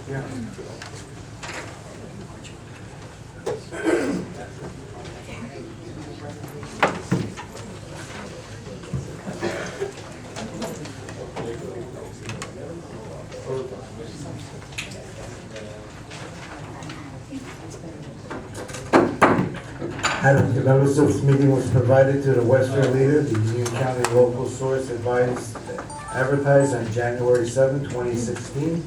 Yeah. The notice of this meeting was provided to the Westfield Leader, the Union County local source advertised on January 7, 2016.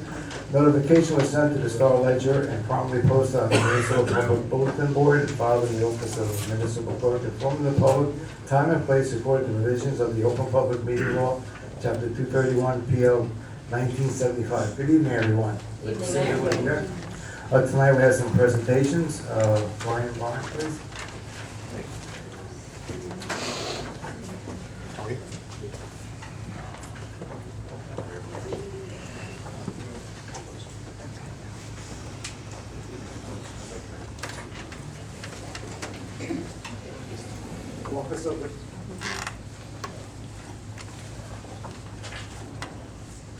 Notification was sent to the Star Ledger and promptly posted on the Municipal Public Bulletin Board and filed in the office of the Municipal Clerk, informing the public time and place according to provisions of the Open Public Meeting Law, Chapter 231, PL 1975. Good evening, everyone. Good to see everyone here. Tonight we have some presentations. Brian, please.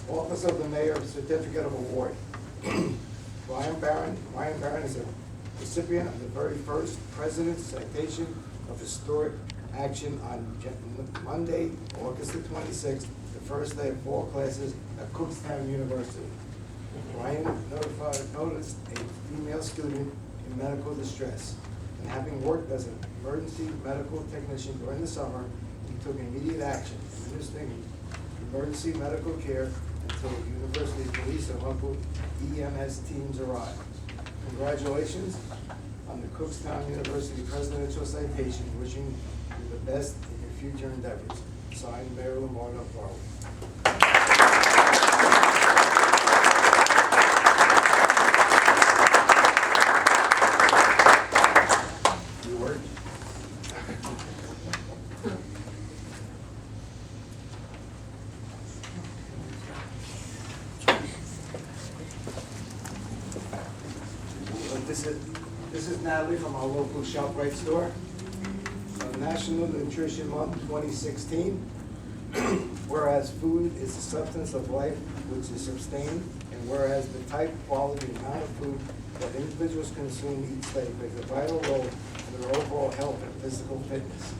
Office of the Mayor Certificate of Award. Ryan Barron is a recipient of the very first President's Citation of Historic Action on Monday, August the 26th, the first day of fall classes at Kutztown University. Ryan noticed a female student in medical distress, and having worked as an emergency medical technician during the summer, he took immediate action, administering emergency medical care until the University Police and local EMS teams arrived. Congratulations on the Kutztown University Presidential Citation, wishing you the best in your future endeavors. Signed, Mayor Lamar of Garwood. This is Natalie from our local ShopRite store. National Nutrition Month 2016. Whereas food is the substance of life which is sustained, and whereas the type, quality, and amount of food that individuals consume each day plays a vital role in their overall health and physical fitness.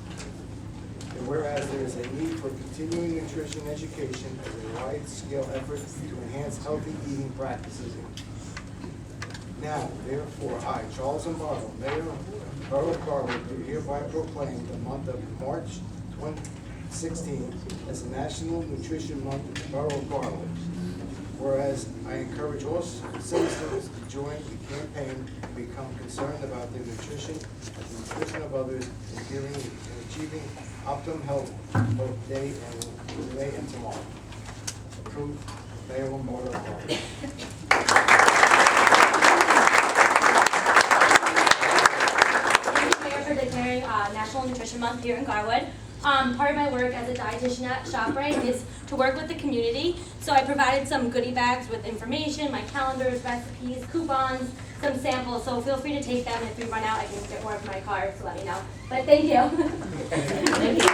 And whereas there is a need for continuing nutrition education as a wide-scale effort to enhance healthy eating practices. Now, therefore, I, Charles Barlow, Mayor of Borough of Garwood, do hereby proclaim the month of March 2016 as the National Nutrition Month in the Borough of Garwood. Whereas I encourage all citizens to join the campaign and become concerned about their nutrition and the nutrition of others in achieving optimum health both today and tomorrow. Approved, Mayor of Borough of Garwood. For declaring National Nutrition Month here in Garwood. Part of my work as a dietitian at ShopRite is to work with the community. So I provided some goodie bags with information, my calendars, recipes, coupons, some samples. So feel free to take them. If we run out, I can get more of my cards, so let me know. But thank you. Thank you.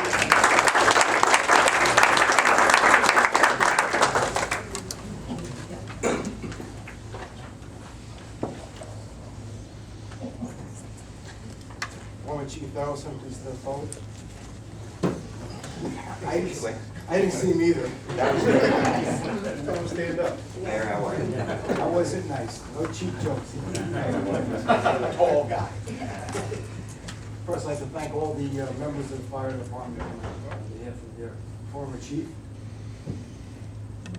Chief Dawson, please step forward. I didn't see him either. That was really nice. Don't stand up. Mayor, how are you? That wasn't nice. No cheap jokes. A tall guy. First, I'd like to thank all the members of the fire department on behalf of their former chief.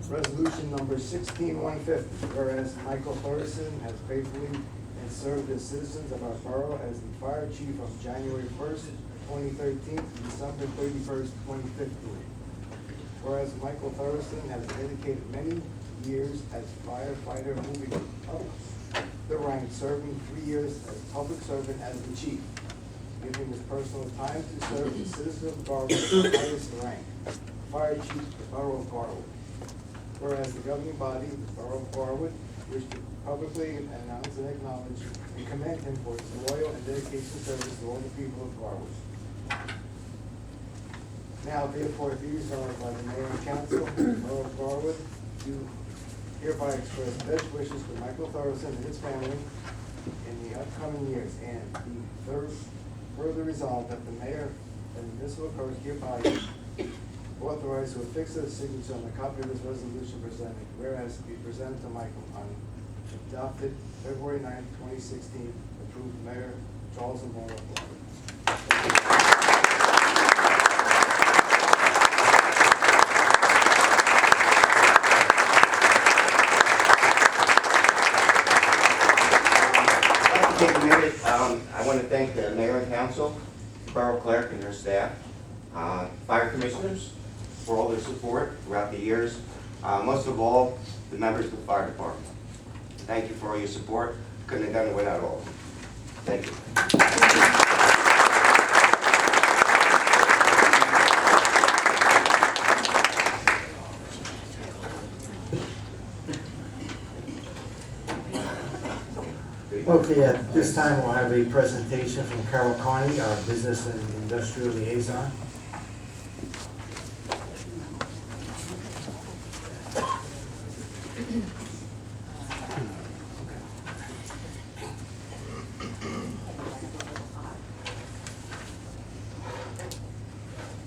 Resolution number 16150, whereas Michael Thurson has faithfully and served as citizens of our borough as the fire chief from January 1st, 2013 to December 31st, 2015. Whereas Michael Thurston has dedicated many years as firefighter, moving up the rank, serving 3 years as public servant as the chief, giving his personal time to serve the citizens of Garwood at the highest rank, fire chief of the Borough of Garwood. Whereas the governing body, the Borough of Garwood, wish to publicly announce and acknowledge and commend him for his loyal and dedication service to all the people of Garwood. Now, therefore, these are by the Mayor and Council of the Borough of Garwood, do hereby express best wishes to Michael Thorson and his family in the upcoming years, and be further resolved that the mayor and municipal clerk hereby authorized to affix the signature on the copy of this resolution presented, whereas be presented to Michael on adopted February 9th, 2016, approved Mayor Charles and Borough of Garwood. Take a minute. I want to thank the mayor and council, borough clerk and their staff, fire commissioners for all their support throughout the years. Most of all, the members of the fire department. Thank you for all your support. Couldn't have done it without all of you. Thank you. Okay, at this time, we'll have a presentation from Carol Carney, our Business and Industrial Liaison.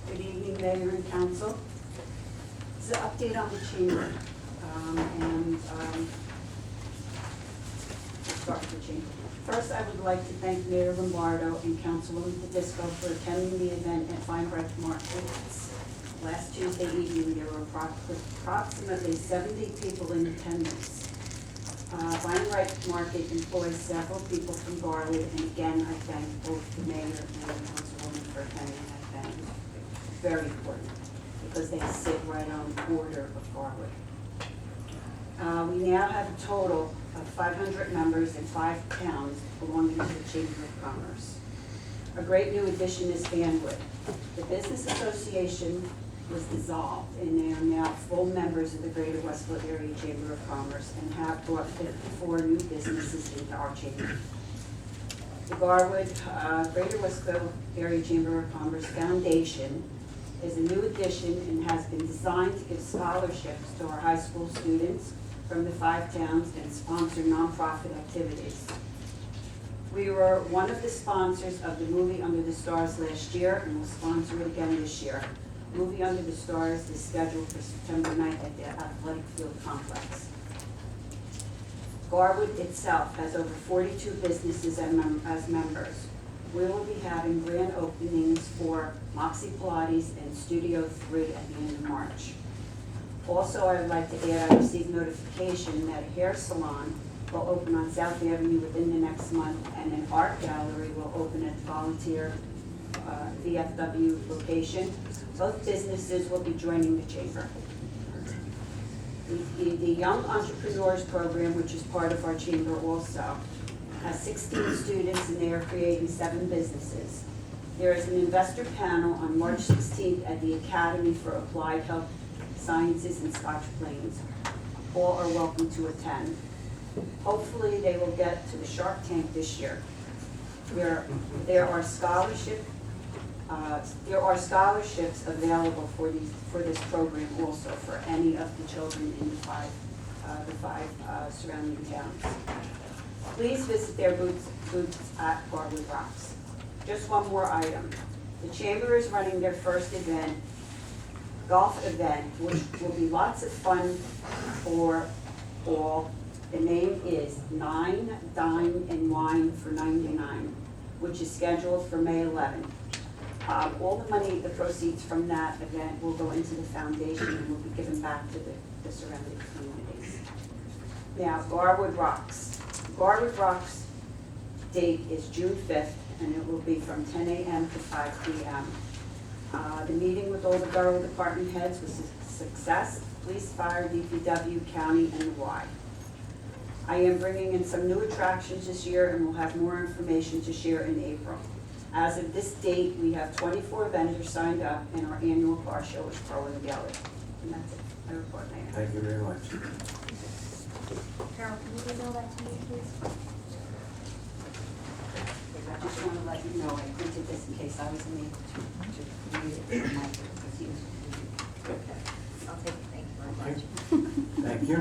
Good evening, Mayor and Council. This is an update on the chamber. Start with the chamber. First, I would like to thank Mayor Lombardo and Councilwoman Tedisco for attending the event at Fine Breath Markets. Last Tuesday evening, there were approximately 70 people in attendance. Fine Breath Market employs several people from Garwood, and again, I thank both the mayor and the councilwoman for attending that event. Very important, because they sit right on the border of Garwood. We now have a total of 500 members in 5 towns belonging to the Chamber of Commerce. A great new addition is Vanwood. The Business Association was dissolved, and they are now full members of the Greater Westville Area Chamber of Commerce and have brought 54 new businesses into our chamber. The Garwood Greater Westville Area Chamber of Commerce Foundation is a new addition and has been designed to give scholarships to our high school students from the 5 towns and sponsor nonprofit activities. We were one of the sponsors of the movie Under the Stars last year, and will sponsor it again this year. Movie Under the Stars is scheduled for September 9th at the Athletic Field Complex. Garwood itself has over 42 businesses as members. We will be having grand openings for Moxie Pilates and Studio 3 at the end of March. Also, I would like to add, I received notification that a hair salon will open on South Avenue within the next month, and an art gallery will open at the Volunteer VFW location. Both businesses will be joining the chamber. The Young Entrepreneurs Program, which is part of our chamber also, has 16 students, and they are creating 7 businesses. There is an investor panel on March 16th at the Academy for Applied Health Sciences in Scotch Plains. All are welcome to attend. Hopefully, they will get to the Shark Tank this year. There are scholarships available for this program also for any of the children in the five surrounding towns. Please visit their booths at Garwood Rocks. Just one more item. The Chamber is running their first golf event, which will be lots of fun for all. The name is 9 Dine and Wine for 99, which is scheduled for May 11th. All the money, the proceeds from that event will go into the foundation and will be given back to the surrounding communities. Now, Garwood Rocks. Garwood Rocks date is June 5th, and it will be from 10 a.m. to 5 p.m. The meeting with all the borough department heads was a success. Police, fire, DPW, county, and the Y. I am bringing in some new attractions this year, and we'll have more information to share in April. As of this date, we have 24 vendors signed up, and our annual car show is growing together. And that's it. I report, Mayor. Thank you very much. Carol, can you email that to me, please? I just want to let you know, I printed this in case I wasn't able to read it from Michael, because he was. Okay. I'll take it. Thank you very much. Thank you.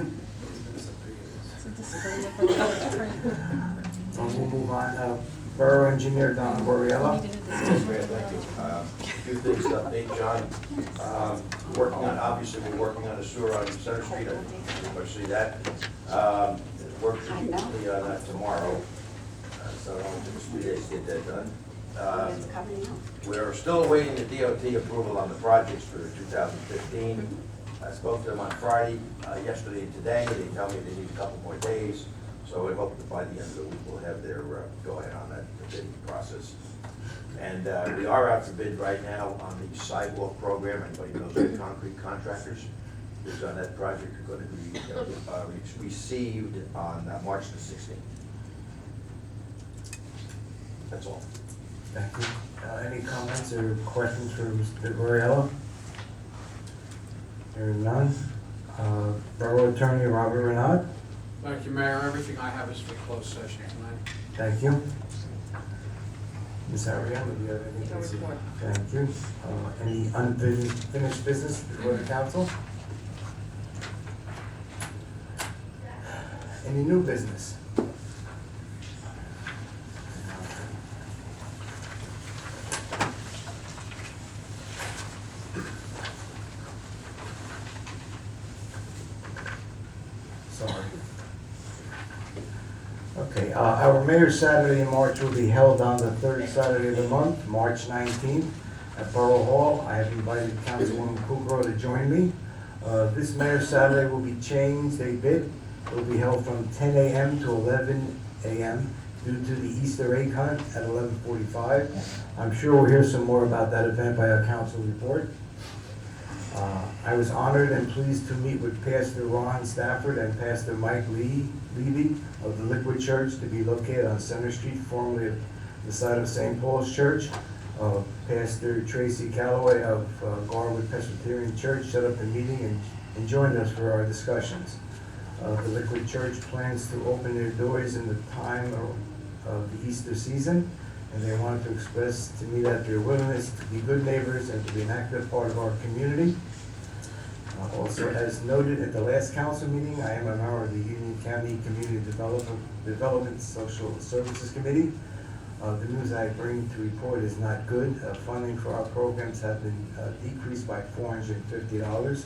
We'll move on, Borough Engineer Don Borriello. Yes, Mayor, thank you. A few things to update, John. Working on, obviously, we're working on a sewer on Center Street, especially that. Work should be complete on that tomorrow, so it'll only take us 3 days to get that done. We're still awaiting the DOT approval on the projects for 2015. I spoke to them on Friday, yesterday and today. They tell me they need a couple more days, so I hope that by the end of the week we'll have their go-ahead on that bidding process. And we are out to bid right now on the sidewalk program. Anybody knows the concrete contractors who's on that project are going to be received on March the 16th. That's all. Thank you. Any comments or questions for Mr. Borriello? Hearing none. Borough Attorney Robert Renaud. Thank you, Mayor. Everything I have is for closed session tonight. Thank you. Ms. Ariana, do you have anything to say? Thank you. Any unfinished business before the council? Any new business? Sorry. Okay, our Mayor's Saturday in March will be held on the third Saturday of the month, March 19th, at Borough Hall. I have invited Councilwoman Kukrow to join me. This Mayor's Saturday will be changed a bit. It will be held from 10 a.m. to 11 a.m. due to the Easter egg hunt at 11:45. I'm sure we'll hear some more about that event by our council report. I was honored and pleased to meet with Pastor Ron Stafford and Pastor Mike Levy of the Liquid Church to be located on Center Street, formerly the site of St. Paul's Church. Pastor Tracy Calloway of Garwood Presbyterian Church set up the meeting and joined us for our discussions. The Liquid Church plans to open their doors in the time of the Easter season, and they wanted to express to me that their willingness to be good neighbors and to be an active part of our community. Also, as noted at the last council meeting, I am a member of the Union County Community Development Social Services Committee. The news I bring to report is not good. Funding for our programs have been decreased by $450.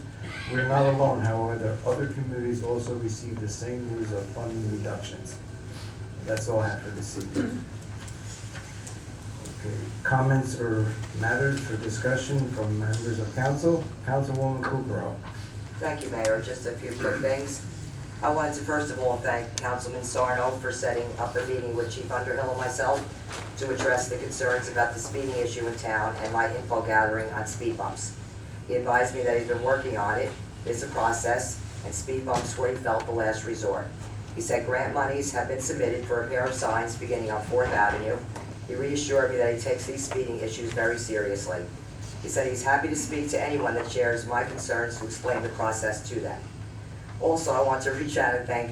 We're not alone, however. Other communities also receive the same news of funding reductions. That's all I have for this evening. Okay. Comments or matters for discussion from members of council? Councilwoman Kukrow. Thank you, Mayor. Just a few quick things. I wanted to first of all thank Councilman Sarno for setting up a meeting with Chief Underhill and myself to address the concerns about the speeding issue in town and my info gathering on speed bumps. He advised me that he's been working on it, it's a process, and speed bumps were, he felt, the last resort. He said grant monies have been submitted for a pair of signs beginning on 4th Avenue. He reassured me that he takes these speeding issues very seriously. He said he's happy to speak to anyone that shares my concerns to explain the process to them. Also, I want to reach out and thank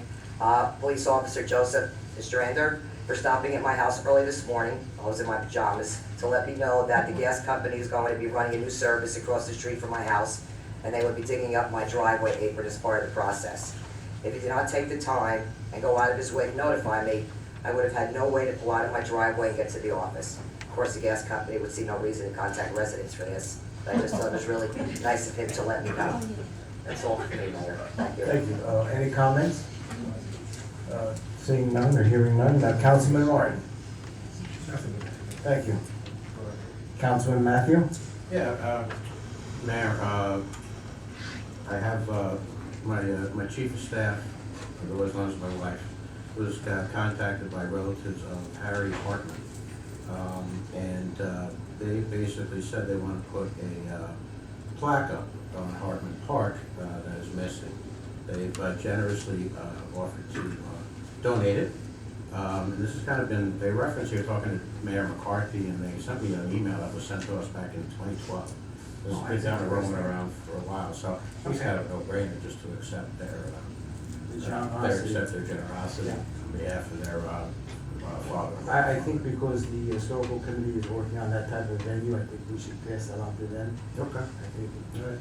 Police Officer Joseph Estrander for stopping at my house early this morning, I was in my pajamas, to let me know that the gas company is going to be running a new service across the street from my house, and they would be digging up my driveway apron as part of the process. If he did not take the time and go out of his way to notify me, I would have had no way to pull out of my driveway and get to the office. Of course, the gas company would see no reason to contact residents for this, but I just thought it was really nice of him to let me know. That's all for me, Mayor. Thank you. Thank you. Any comments? Seeing none or hearing none, Councilman Martin. Thank you. Councilman Matthew? Yeah, Mayor, I have my chief of staff, as well as my wife, was contacted by relatives of Harry Hartman. And they basically said they want to put a plaque up on Hartman Park that is missing. They've generously offered to donate it. And this has kind of been, they reference here talking to Mayor McCarthy, and they sent me an email that was sent to us back in 2012. This has been down and rolling around for a while, so it's kind of a no-brainer just to accept their generosity on behalf of their father. I think because the historical committee is working on that type of venue, I think we should pass that on to them. Okay. I think,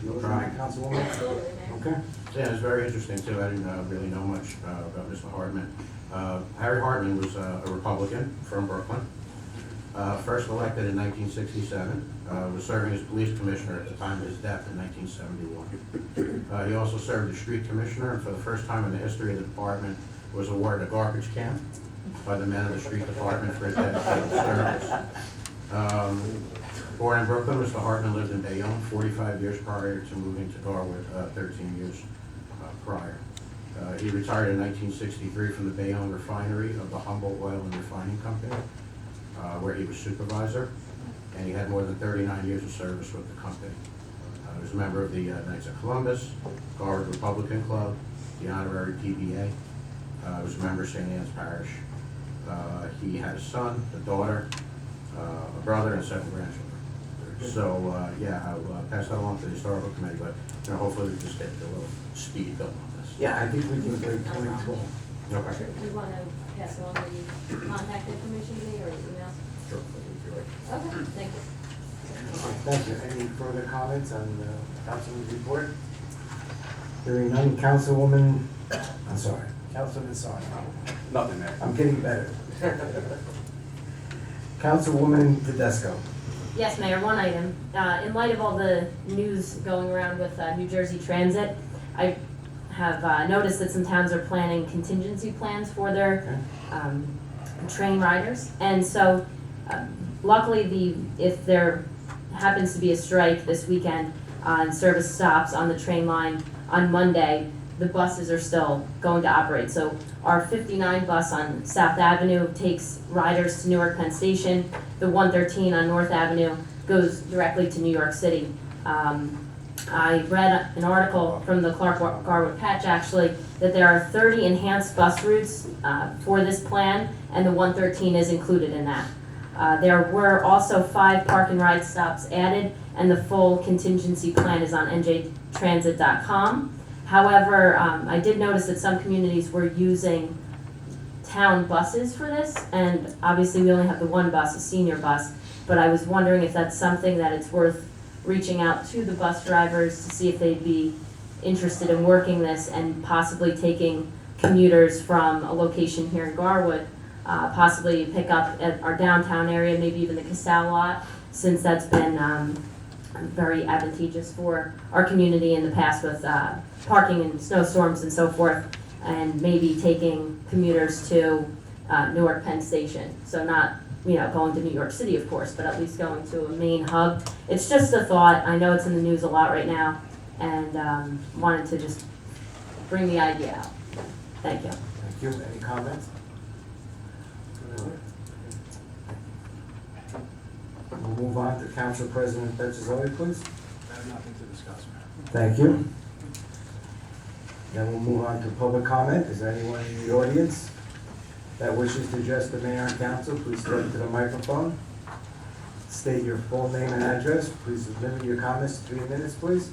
No those are problem. my councilwoman. Absolutely, Mayor. Okay. Yeah, it's very interesting too. I didn't really know much about Mr. Hartman. Harry Hartman was a Republican from Brooklyn. First elected in 1967. Was serving as police commissioner at the time of his death in 1971. He also served as street commissioner, and for the first time in the history of the department was awarded a garbage can by the men of the street department for his dedicated service. Born in Brooklyn, Mr. Hartman lived in Bayonne 45 years prior to moving to Garwood 13 years prior. He retired in 1963 from the Bayonne refinery of the Humboldt Oil and Refining Company, where he was supervisor, and he had more than 39 years of service with the company. He was a member of the Knights of Columbus, Garwood Republican Club, the honorary PBA. He was a member of St. Anne's Parish. He had a son, a daughter, a brother, and 7 grandchildren. So, yeah, I'll pass that along to the historical committee, but, you know, hopefully we just get a little speed built on this. Yeah, I think we can break 2012. Okay. Do you want to pass along the contact information to me or email? Sure. Okay, thank you. Okay, thank you. Any further comments on the councilman's report? Hearing none, Councilwoman, I'm sorry, Councilman Sarno. Nothing, Mayor. I'm getting better. Councilwoman Tedesco. Yes, Mayor, one item. In light of all the news going around with New Jersey Transit, I have noticed that some towns are planning contingency plans for their train riders. And so luckily, if there happens to be a strike this weekend and service stops on the train line on Monday, the buses are still going to operate. So our 59 bus on South Avenue takes riders to Newark Penn Station. The 113 on North Avenue goes directly to New York City. I read an article from the Garwood Patch actually that there are 30 enhanced bus routes for this plan, and the 113 is included in that. There were also 5 park and ride stops added, and the full contingency plan is on njtransit.com. However, I did notice that some communities were using town buses for this, and obviously we only have the one bus, a senior bus, but I was wondering if that's something that it's worth reaching out to the bus drivers to see if they'd be interested in working this and possibly taking commuters from a location here in Garwood, possibly pick up at our downtown area, maybe even the Casal lot, since that's been very advantageous for our community in the past with parking and snowstorms and so forth, and maybe taking commuters to Newark Penn Station. So not, going to New York City, of course, but at least going to a main hub. It's just a thought. I know it's in the news a lot right now, and wanted to just bring the idea out. Thank you. Thank you. Any comments? We'll move on to Council President Petrozelli, please. I have nothing to discuss, Mayor. Thank you. Then we'll move on to public comment. Is there anyone in the audience that wishes to address the mayor and council? Please step to the microphone. State your full name and address. Please limit your comments to 3 minutes, please.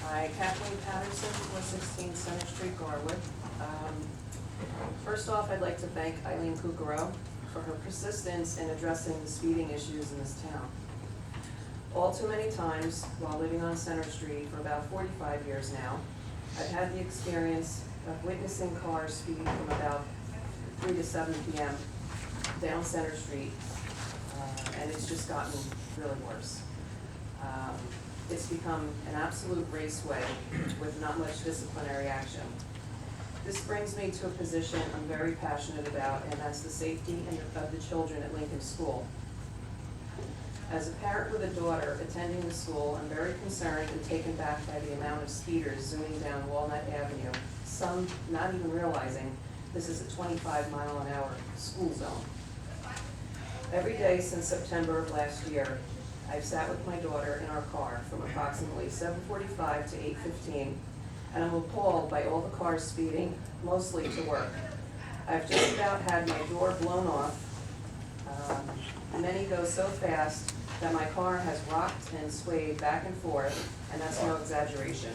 Hi, Kathleen Patterson, 416 Center Street, Garwood. First off, I'd like to thank Eileen Kukaro for her persistence in addressing the speeding issues in this town. All too many times, while living on Center Street for about 45 years now, I've had the experience of witnessing cars speeding from about 3 to 7 p.m. down Center Street, and it's just gotten really worse. It's become an absolute raceway with not much disciplinary action. This brings me to a position I'm very passionate about, and that's the safety of the children at Lincoln School. As a parent with a daughter attending the school, I'm very concerned and taken back by the amount of speeders zooming down Walnut Avenue, some not even realizing this is a 25-mile-an-hour school zone. Every day since September of last year, I've sat with my daughter in our car from approximately 7:45 to 8:15, and I'm appalled by all the cars speeding, mostly to work. I've just about had my door blown off. Many go so fast that my car has rocked and swayed back and forth, and that's no exaggeration.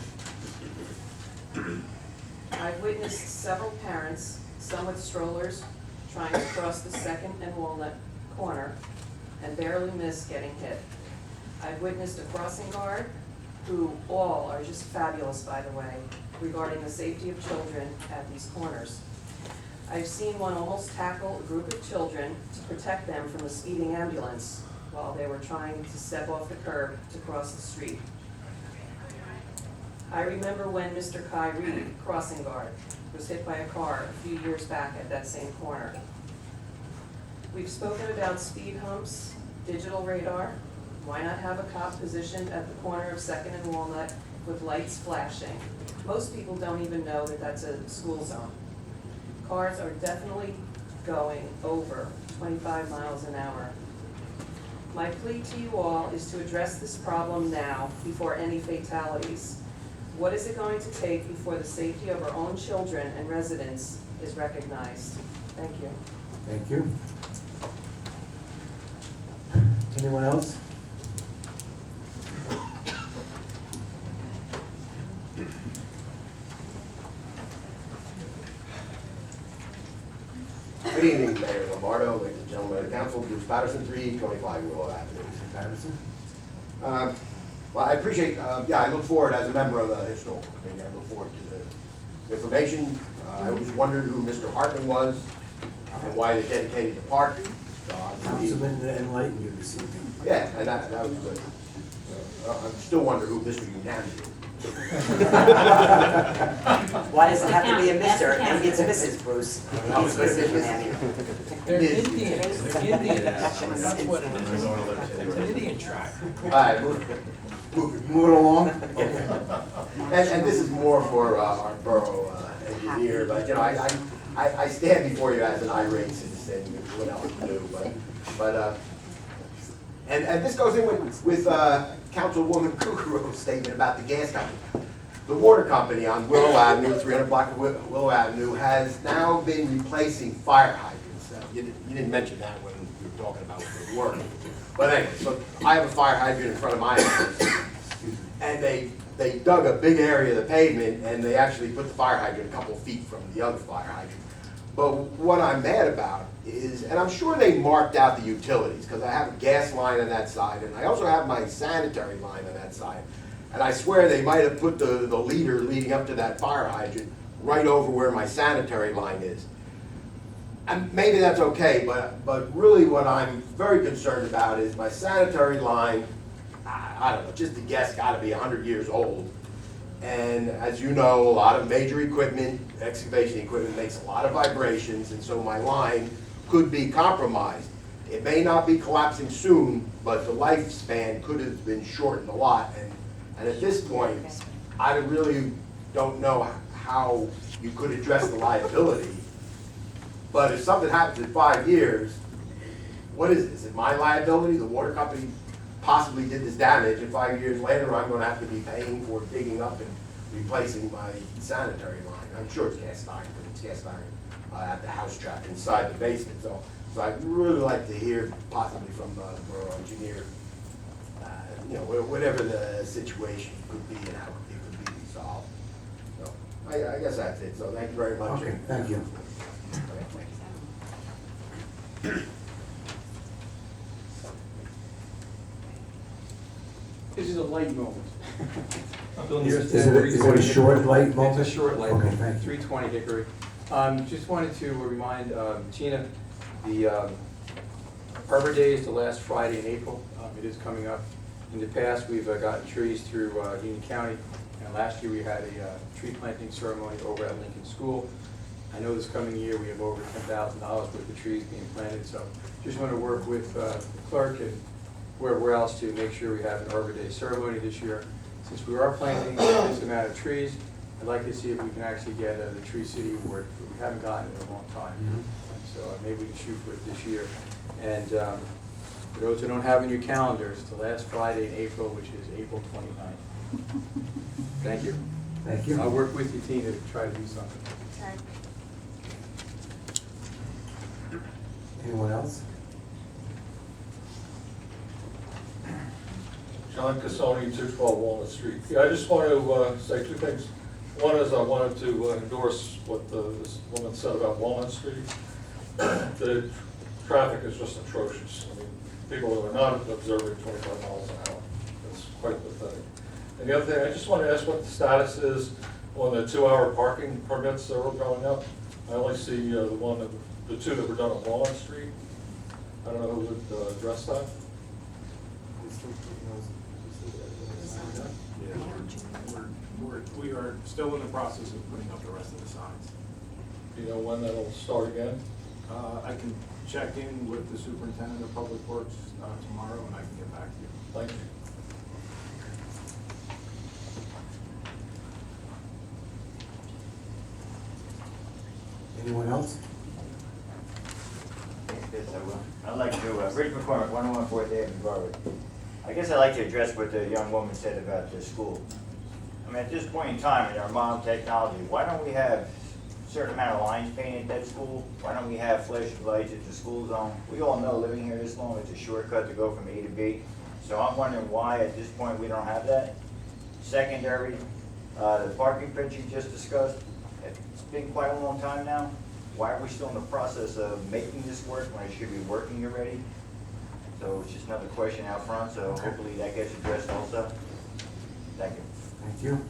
I've I've witnessed several parents, some with strollers, trying to cross the Second and Walnut corner and barely miss getting hit. I've witnessed a crossing guard, who all are just fabulous, by the way, regarding the safety of children at these corners. I've seen one almost tackle a group of children to protect them from the speeding ambulance while they were trying to step off the curb to cross the street. I remember when Mr. Kai Reed, crossing guard, was hit by a car a few years back at that same corner. We've spoken about speed humps, digital radar. Why not have a cop positioned at the corner of Second and Walnut with lights flashing? Most people don't even know that that's a school zone. Cars are definitely going over 25 miles an hour. My plea to you all is to address this problem now before any fatalities. What is it going to take before the safety of our own children and residents is recognized? Thank you. Thank you. Anyone else? Good evening, Mayor Lombardo, ladies and gentlemen of the council, Bruce Patterson, 325 Willow Avenue. Mr. Patterson? Well, I appreciate, I look forward, as a member of the historical committee, I look forward to the information. I always wondered who Mr. Hartman was and why they dedicated the park. So obviously- Councilman enlighten you this evening. Yeah, and that was good. I still wonder who Mr. Unanimous is. Why does it have to be a That's the Mr.? count. Maybe it's Mrs. Bruce. Maybe it's Mrs. Unanimous. They're Indians, they're Indians, that's what it is. It's an Indian tribe. All right, moving along. And this is more for our borough engineer, but you know, I stand before you as an irate citizen, what else to do, but and this goes in with Councilwoman Kukuro's statement about the gas company. The water company on Willow Avenue, 300 block of Willow Avenue, has now been replacing fire hydrants. You didn't mention that when we were talking about the work. But anyway, so I have a fire hydrant in front of my house, and they dug a big area of the pavement, and they actually put the fire hydrant a couple of feet from the other fire hydrant. But what I'm mad about is, and I'm sure they marked out the utilities, because I have a gas line on that side, and I also have my sanitary line on that side. And I swear they might have put the leader leading up to that fire hydrant right over where my sanitary line is. And maybe that's okay, but really what I'm very concerned about is my sanitary line, I don't know, just a guess, gotta be 100 years old. And as you know, a lot of major equipment, excavation equipment, makes a lot of vibrations, and so my line could be compromised. It may not be collapsing soon, but the lifespan could have been shortened a lot. And at this point, I really don't know how you could address the liability. But if something happens in 5 years, what is it? Is it my liability? The water company possibly did this damage, and 5 years later, I'm gonna have to be paying for digging up and replacing my sanitary line. I'm sure it's cast iron, but it's cast iron at the house trap inside the basement. So I'd really like to hear possibly from the borough engineer, you know, whatever the situation could be and how it could be resolved. So I guess that's it. So thank you very much. Okay, thank you. This is a light moment. Is it a short light moment? It's a short light Okay, moment, thank you. 320 Hickory. Just wanted to remind Tina, the Arbor Day is the last Friday in April. It is coming up. In the past, we've gotten trees through Union County, and last year we had a tree planting ceremony over at Lincoln School. I know this coming year we have over $10,000 worth of trees being planted, so just want to work with the clerk and wherever else to make sure we have an Arbor Day ceremony this year. Since we are planting this amount of trees, I'd like to see if we can actually get the Tree City Award. We haven't gotten it in a long time, so maybe we can shoot for it this year. And for those who don't have in your calendars, the last Friday in April, which is April 29th. Thank you. Thank you. I'll work with you, Tina, to try to do something. Anyone else? John Cassoni, 212 Walnut Street. Yeah, I just want to say two things. One is I wanted to endorse what this woman said about Walnut Street. The traffic is just atrocious. I mean, people are not observing 25 miles an hour. It's quite pathetic. And the other thing, I just want to ask what the status is on the 2-hour parking permits that were going up. I only see the two that were done on Walnut Street. I don't know who would address that. We are still in the process of putting up the rest of the signs. Do you know when that'll start again? I can check in with the superintendent of public works tomorrow, and I can get back to you. Thank you. Anyone else? Yes, I will. I'd like to, Bridge McCormick, 101 4th Avenue, Garwood. I guess I'd like to address what the young woman said about the school. I mean, at this point in time, in our modern technology, why don't we have a certain amount of lines painted at that school? Why don't we have flashing lights at the school zone? We all know living here this long, it's a shortcut to go from A to B. So I'm wondering why at this point we don't have that. Secondary, the parking picture you just discussed, it's been quite a long time now. Why are we still in the process of making this work when it should be working already? So it's just another question out front, so hopefully that gets addressed also. Thank you. Thank you.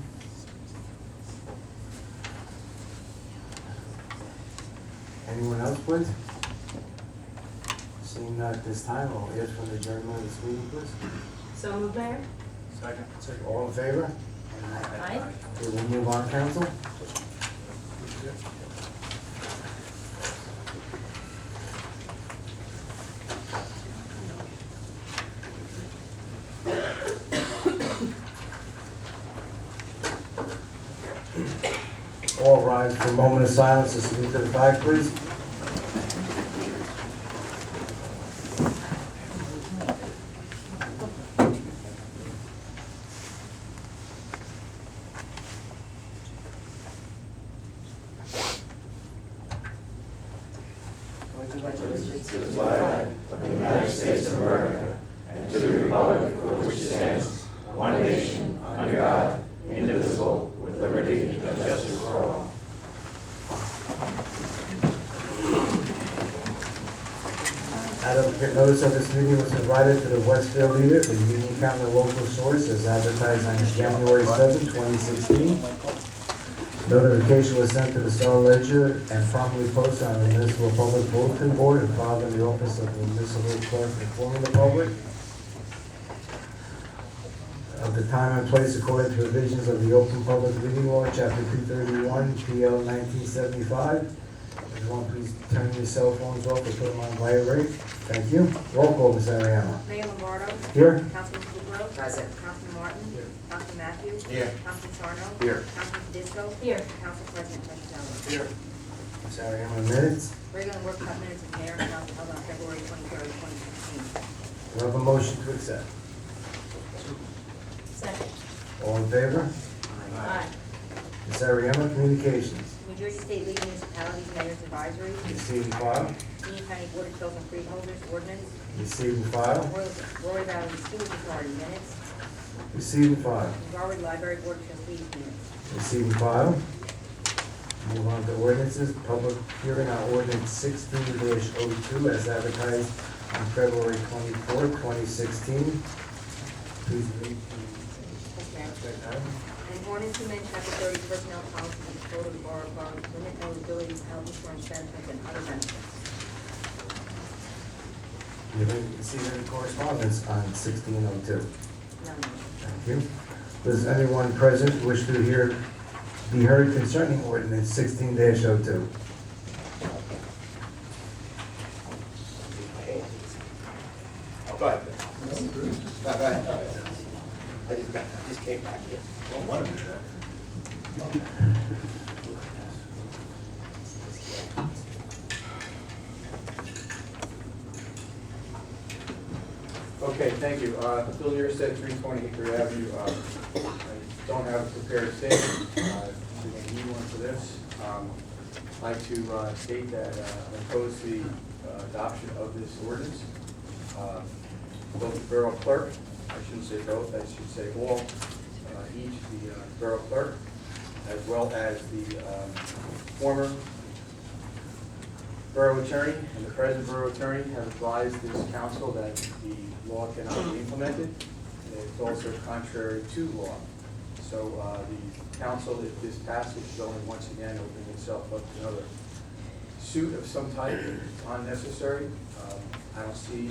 Anyone else, please? Seeing none at this time, I'll ask for an adjournment of this meeting, please. So moved, Mayor? Second. All in favor? Aye. Okay, we'll move on, council. All rise for a moment of silence to salute to the flag, please. Notice of this meeting was provided to the Westfield Leader, the Union County local source, as advertised on January 7, 2016. Notification was sent to the Star Ledger and promptly posted on the Municipal Public Bulletin Board and filed in the office of the Municipal Clerk informing the public of the time and place according to provisions of the Open Public Meeting Law, Chapter 231, PL 1975. Everyone, please turn your cell phones off or put them on vibrate. Thank you. Roll call, Ms. Ariano. Mayor Lombardo. Here. Councilman Kukrow. Present. Councilman Martin. Here. Councilman Matthews. Here. Councilman Sarno. Here. Councilman Disco. Here. Council President Tejada. Here. Ms. Ariano, minutes. Regular workshop minutes of mayor and council held on February 23rd, 2016. Do I have a motion to accept? Second. All in favor? Aye. Ms. Ariano, communications. New Jersey State League of Municipalities Mayor's Advisory. Receive and file. Union County Board of Health and Freeholders Ordinance. Receive and file. Roy Valley Sewer Authority minutes. Receive and file. Garwood Library Board of Trustees minutes. Receive and file. Move on to ordinances. Public hearing on ordinance 16-02 as advertised on February 24th, 2016. Please read. An ordinance to amend chapter 30 personnel policies of the code of the Borough of Garwood to limit eligibility to health insurance benefits and other benefits. You haven't received any correspondence on 1602. None. Thank you. Does anyone present wish to be heard concerning ordinance 16-02? Go ahead. Go ahead. I just came back here. Okay, thank you. Bill Nearstead, 320 Hickory Avenue. I don't have a prepared statement. You're going to need one for this. I'd like to state that I oppose the adoption of this ordinance. Both the Borough Clerk, I shouldn't say both, I should say all, each the Borough Clerk, as well as the former borough attorney and the present borough attorney have advised this council that the law cannot be implemented. And it's also contrary to law. So the council, if this passage is only once again opening itself up to another suit of some type, it's unnecessary. I don't see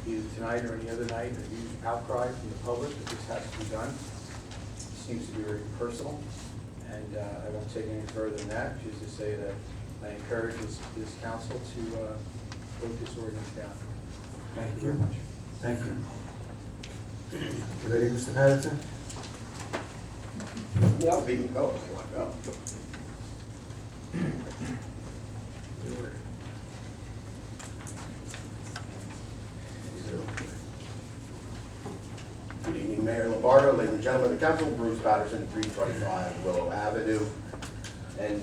either tonight or any other night a huge outcry from the public that this has to be done. It seems to be very personal, and I won't take any further than that, just to say that I encourage this council to vote this ordinance down. Thank you very much. Thank you. You ready, Mr. Patterson? Yeah, we can go if you want to go. Good evening, Mayor Lombardo, ladies and gentlemen of the council, Bruce Patterson, 325 Willow Avenue. And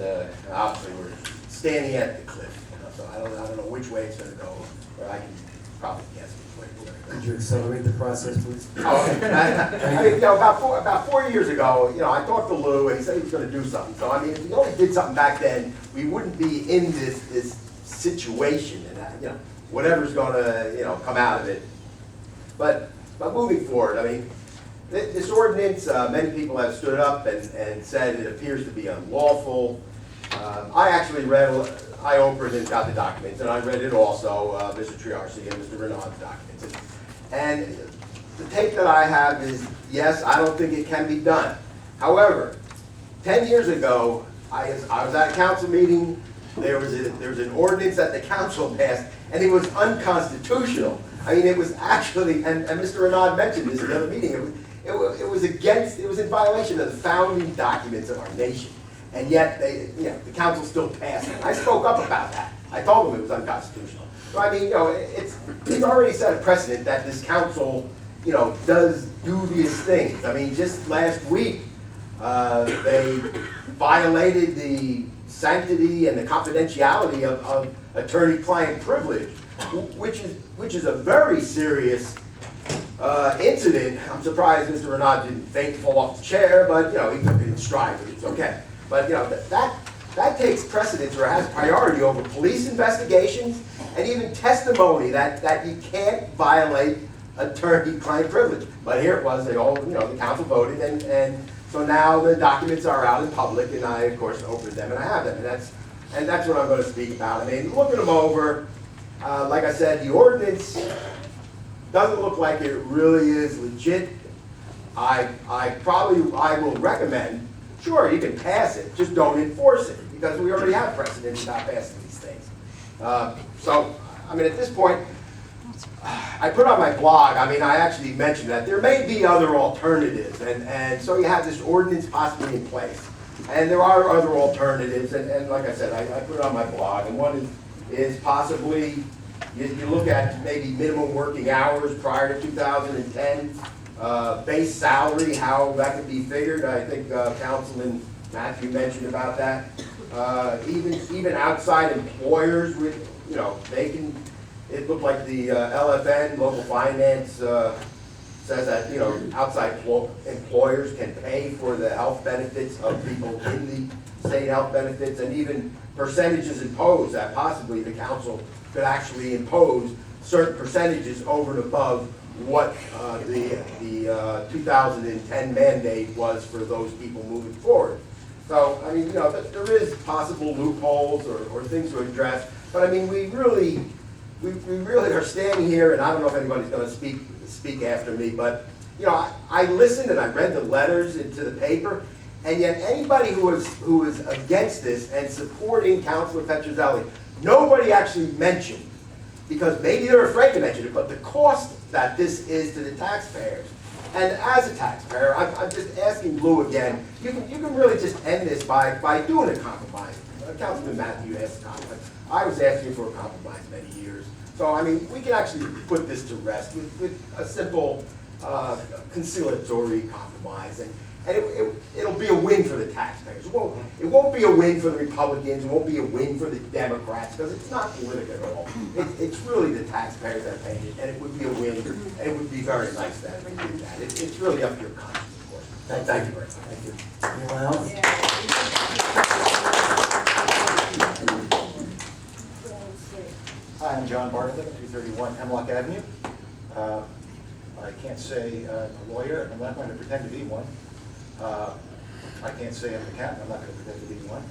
obviously, we're standing at the cliff, so I don't know which way it's going to go, or I can probably guess which way we're going to go. Could you accelerate the process, please? About 4 years ago, I talked to Lou, and he said he was going to do something. So, I mean, if he only did something back then, we wouldn't be in this situation, and whatever's going to, come out of it. But moving forward, I mean, this ordinance, many people have stood up and said it appears to be unlawful. I actually I opened and got the documents, and I read it also, Mr. Triarci and Mr. Renaud's documents. And the take that I have is, yes, I don't think it can be done. However, 10 years ago, I was at a council meeting, there was an ordinance that the council passed, and it was unconstitutional. I mean, it was actually, and Mr. Renaud mentioned this in the other meeting, it was in violation of the founding documents of our nation. And yet, the council still passed it. I spoke up about that. I told them it was unconstitutional. So I mean, it's already set a precedent that this council, does dubious things. I mean, just last week, they violated the sanctity and the confidentiality of attorney-client privilege, which is a very serious incident. I'm surprised Mr. Renaud didn't faint, fall off the chair, but he took it in stride, but it's okay. But that takes precedence or has priority over police investigations and even testimony that you can't violate attorney-client privilege. But here it was, the council voted, and so now the documents are out in public, and I, of course, opened them and I have them, and that's what I'm going to speak about. I mean, looking them over, like I said, the ordinance doesn't look like it really is legit. I will recommend, sure, you can pass it, just don't enforce it, because we already have precedent about passing these things. So, I mean, at this point, I put on my blog, I actually mentioned that there may be other alternatives, and so you have this ordinance possibly in place. And there are other alternatives, and like I said, I put it on my blog, and one is possibly, you look at maybe minimum working hours prior to 2010, base salary, how that could be figured. I think Councilman Matthew mentioned about that. Even outside employers, they can. It looked like the LFN, local finance, says that outside employers can pay for the health benefits of people in the state health benefits, and even percentages imposed that possibly the council could actually impose certain percentages over and above what the 2010 mandate was for those people moving forward. So, I mean, there is possible loopholes or things to address, but I mean, we really are standing here, and I don't know if anybody's going to speak after me, but I listened and I read the letters into the paper, and yet anybody who is against this and supporting Councilor Petrozelli, nobody actually mentioned, because maybe they're afraid to mention it, but the cost that this is to the taxpayers. And as a taxpayer, I'm just asking Lou again, you can really just end this by doing a compromise. Councilman Matthew asked a compromise. I was asking for a compromise many years. So, I mean, we can actually put this to rest with a simple conciliatory compromise. And it'll be a win for the taxpayers. It won't be a win for the Republicans. It won't be a win for the Democrats, because it's not political at all. It's really the taxpayers that pay it, and it would be a win, and it would be very nice that we do that. It's really up to your conscience, of course. Thank you. Thank you. Anyone else? Hi, I'm John Bartlett, 231 Hemlock Avenue. I can't say I'm a lawyer, I'm not going to pretend to be one. I can't say I'm an accountant, I'm not going to pretend to be one.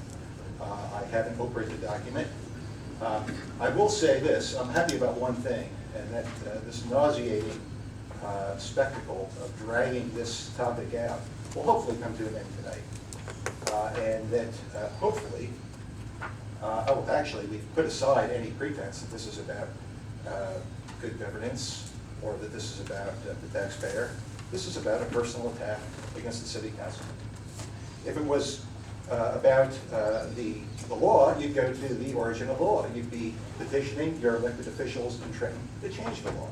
I haven't operated the document. I will say this, I'm happy about one thing, and that this nauseating spectacle of dragging this topic out will hopefully come to an end tonight. And that hopefully, actually, we've put aside any pretense that this is about good governance or that this is about the taxpayer. This is about a personal attack against the city council. If it was about the law, you'd go to the origin of the law. You'd be petitioning your elected officials in Trenton to change the law.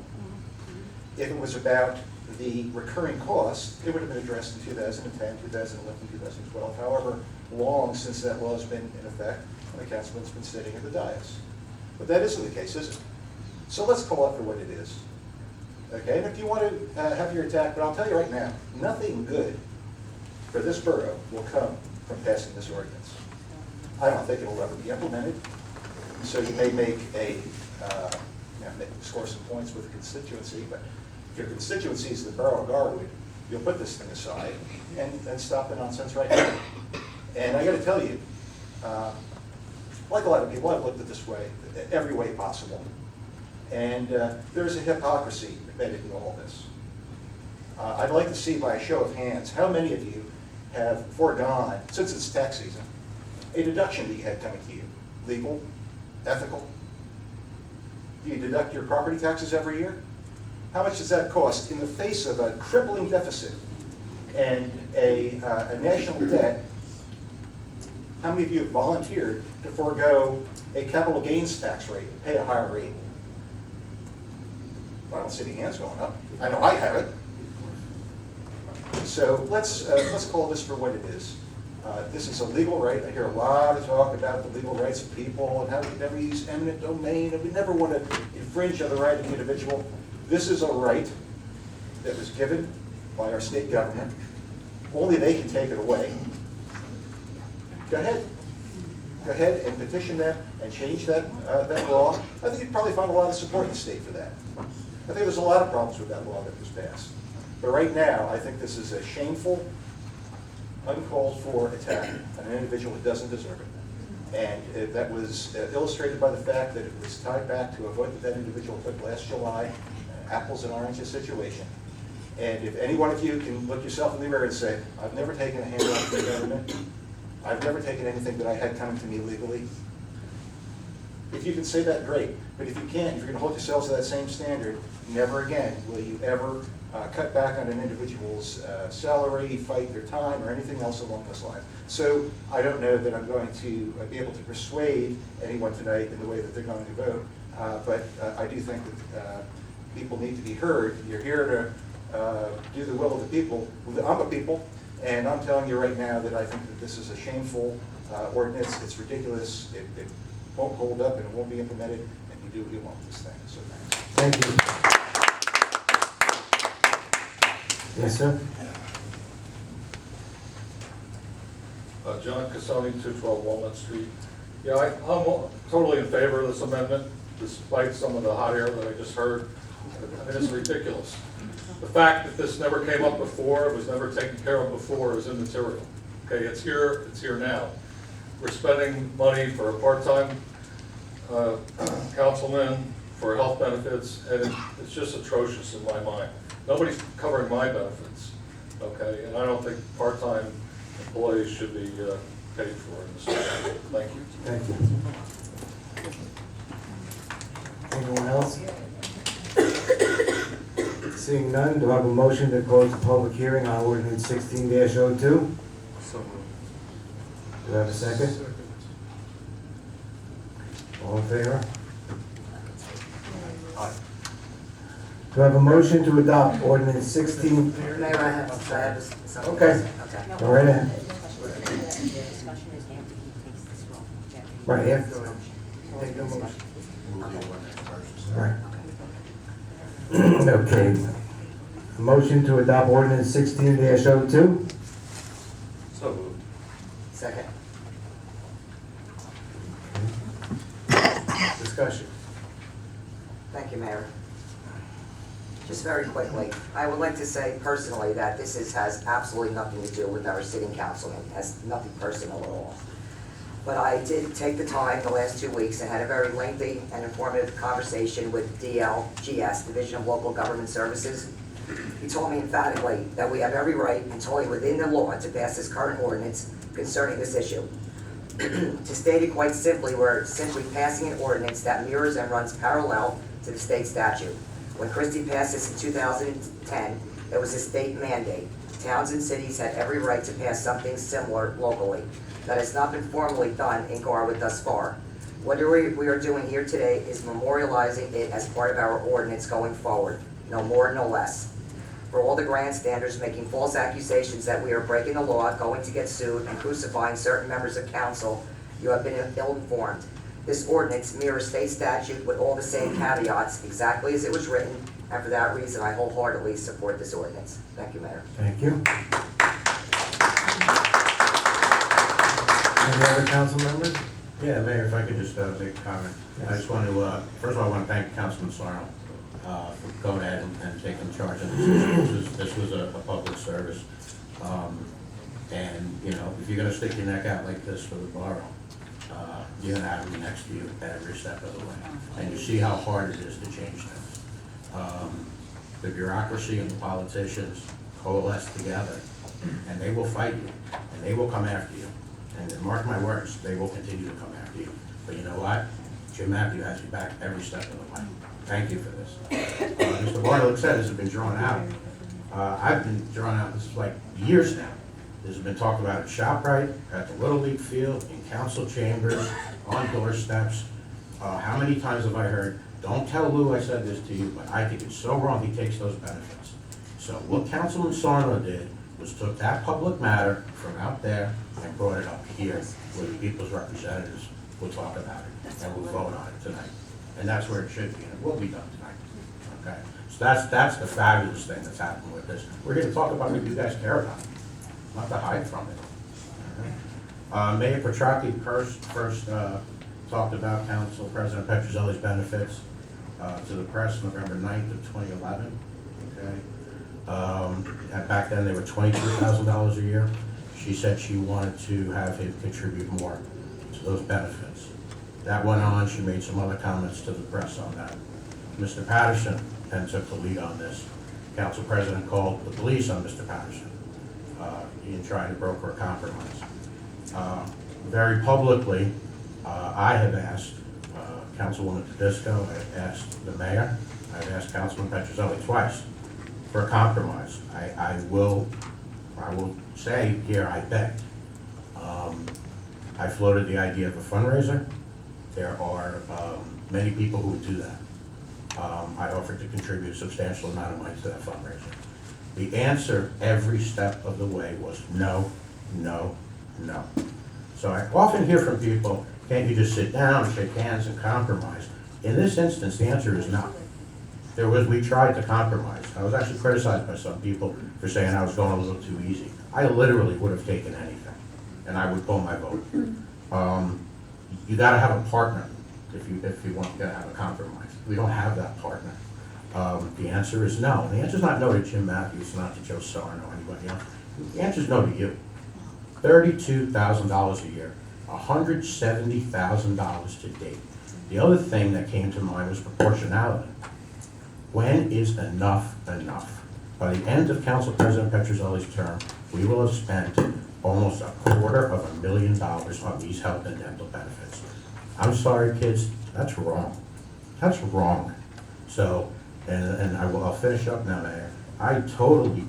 If it was about the recurring cost, it would have been addressed in 2010, 2011, 2012, however long since that law has been in effect, and the councilman's been sitting at the dais. But that isn't the case, is it? So let's call it for what it is. Okay, and if you want to have your attack, but I'll tell you right now, nothing good for this borough will come from passing this ordinance. I don't think it'll ever be implemented. So you may make score some points with the constituency, but if your constituency is the Borough of Garwood, you'll put this thing aside and stop the nonsense right now. And I got to tell you, like a lot of people, I've looked at this way, every way possible. And there's a hypocrisy embedded in all this. I'd like to see by a show of hands, how many of you have foregone, since it's tax season, a deduction that you had coming to you? Legal, ethical? Do you deduct your property taxes every year? How much does that cost in the face of a crippling deficit and a national debt? How many of you have volunteered to forego a capital gains tax rate, pay a higher rate? I don't see any hands going up. I know I haven't. So let's call this for what it is. This is a legal right. I hear a lot of talk about the legal rights of people and how we never use eminent domain and we never want to infringe on the right of the individual. This is a right that was given by our state government. Only they can take it away. Go ahead. Go ahead and petition them and change that law. I think you'd probably find a lot of support in the state for that. I think there's a lot of problems with that law that was passed. But right now, I think this is a shameful, uncalled for attack on an individual who doesn't deserve it. And that was illustrated by the fact that it was tied back to a vote that individual took last July, apples and oranges situation. And if any one of you can look yourself in the mirror and say, I've never taken a handout from the government, I've never taken anything that I had coming to me legally. If you can say that, great. But if you can't, if you're going to hold yourselves to that same standard, never again will you ever cut back on an individual's salary, fight their time, or anything else along those lines. So I don't know that I'm going to be able to persuade anyone tonight in the way that they're going to vote, but I do think that people need to be heard. You're here to do the will of the people. I'm a people, and I'm telling you right now that I think that this is a shameful ordinance. It's ridiculous. It won't hold up, and it won't be implemented, and you do what you want with this thing. So thanks. Thank you. Yes, sir. John Casoni, 212 Walnut Street. Yeah, I'm totally in favor of this amendment, despite some of the hot air that I just heard. I mean, it's ridiculous. The fact that this never came up before, it was never taken care of before, is immaterial. Okay, it's here now. We're spending money for a part-time councilman for health benefits, and it's just atrocious in my mind. Nobody's covering my benefits, okay? And I don't think part-time employees should be paid for in this way. Thank you. Thank you. Anyone else? Seeing none, do I have a motion to close the public hearing on ordinance 16-02? So moved. Do I have a second? All in favor? Aye. Do I have a motion to adopt ordinance 16? Mayor, I have something. Okay. Go right ahead. Right, after. Take the motion. Right. Okay. A motion to adopt ordinance 16-02? discussion? Thank you, Mayor. Just very quickly, I would like to say personally that has absolutely nothing to do with our sitting councilman, it has nothing personal at all. But I did take the time the last 2 weeks and had a very lengthy and informative conversation with DLGS, Division of Local Government Services. He told me emphatically that we have every right and totally within the law to pass this current ordinance concerning this issue. To state it quite simply, we're simply passing an ordinance that mirrors and runs parallel to the state statute. When Christie passed this in 2010, it was a state mandate. Towns and cities had every right to pass something similar locally. That has not been formally done in Garwood thus far. What we are doing here today is memorializing it as part of our ordinance going forward, no more, no less. For all the grandstanders making false accusations that we are breaking the law, going to get sued, and crucifying certain members of council, you have been ill-informed. This ordinance mirrors state statute with all the same caveats, exactly as it was written, and for that reason, I wholeheartedly support this ordinance. Thank you, Mayor. Thank you. Any other council members? Yeah, Mayor, if I could just make a comment. I just want to, first of all, I want to thank Councilman Sarno for going ahead and taking charge of this. This was a public service. And, you know, if you're going to stick your neck out like this for the borough, you're going to have me next to you every step of the way. And you see how hard it is to change things. The bureaucracy and the politicians coalesce together, and they will fight you, and they will come after you. And mark my words, they will continue to come after you. But you know what? Jim Matthew has you back every step of the way. Thank you for this. Mr. Bartlett said this has been drawn out. I've been drawn out, this is like years now. This has been talked about at ShopRite, at the Little League field, in council chambers, on doorsteps. How many times have I heard, don't tell Lou I said this to you, but I think it's so wrong he takes those benefits. So what Councilman Sarno did was took that public matter from out there and brought it up here, where the people's representatives will talk about it and will vote on it tonight. And that's where it should be, and it will be done tonight. Okay? So that's the fabulous thing that's happened with this. We're here to talk about what you guys care about, not to hide from it. Mayor Petrocchi first talked about Council President Petrozelli's benefits to the press November 9th of 2011. Okay? Back then they were $22,000 a year. She said she wanted to have him contribute more to those benefits. That went on. She made some other comments to the press on that. Mr. Patterson then took the lead on this. Council President called the police on Mr. Patterson in trying to broker a compromise. Very publicly, I have asked Councilwoman Tedisco, I've asked the mayor, I've asked Councilman Petrozelli twice for a compromise. I will say here, I begged. I floated the idea of a fundraiser. There are many people who would do that. I offered to contribute a substantial amount of money to that fundraiser. The answer every step of the way was no, no, no. So I often hear from people, can't you just sit down, shake hands, and compromise? In this instance, the answer is no. We tried to compromise. I was actually criticized by some people for saying I was going a little too easy. I literally would have taken anything, and I would pull my vote. You gotta have a partner if you want to have a compromise. We don't have that partner. The answer is no. The answer is not no to Jim Matthews, not to Joe Sarno or anybody else. The answer is no to you. $32,000 a year, $170,000 to date. The other thing that came to mind was proportionality. When is enough enough? By the end of Council President Petrozelli's term, we will have spent almost $250,000 on these health and dental benefits. I'm sorry, kids, that's wrong. That's wrong. So, and I'll finish up now, Mayor. I totally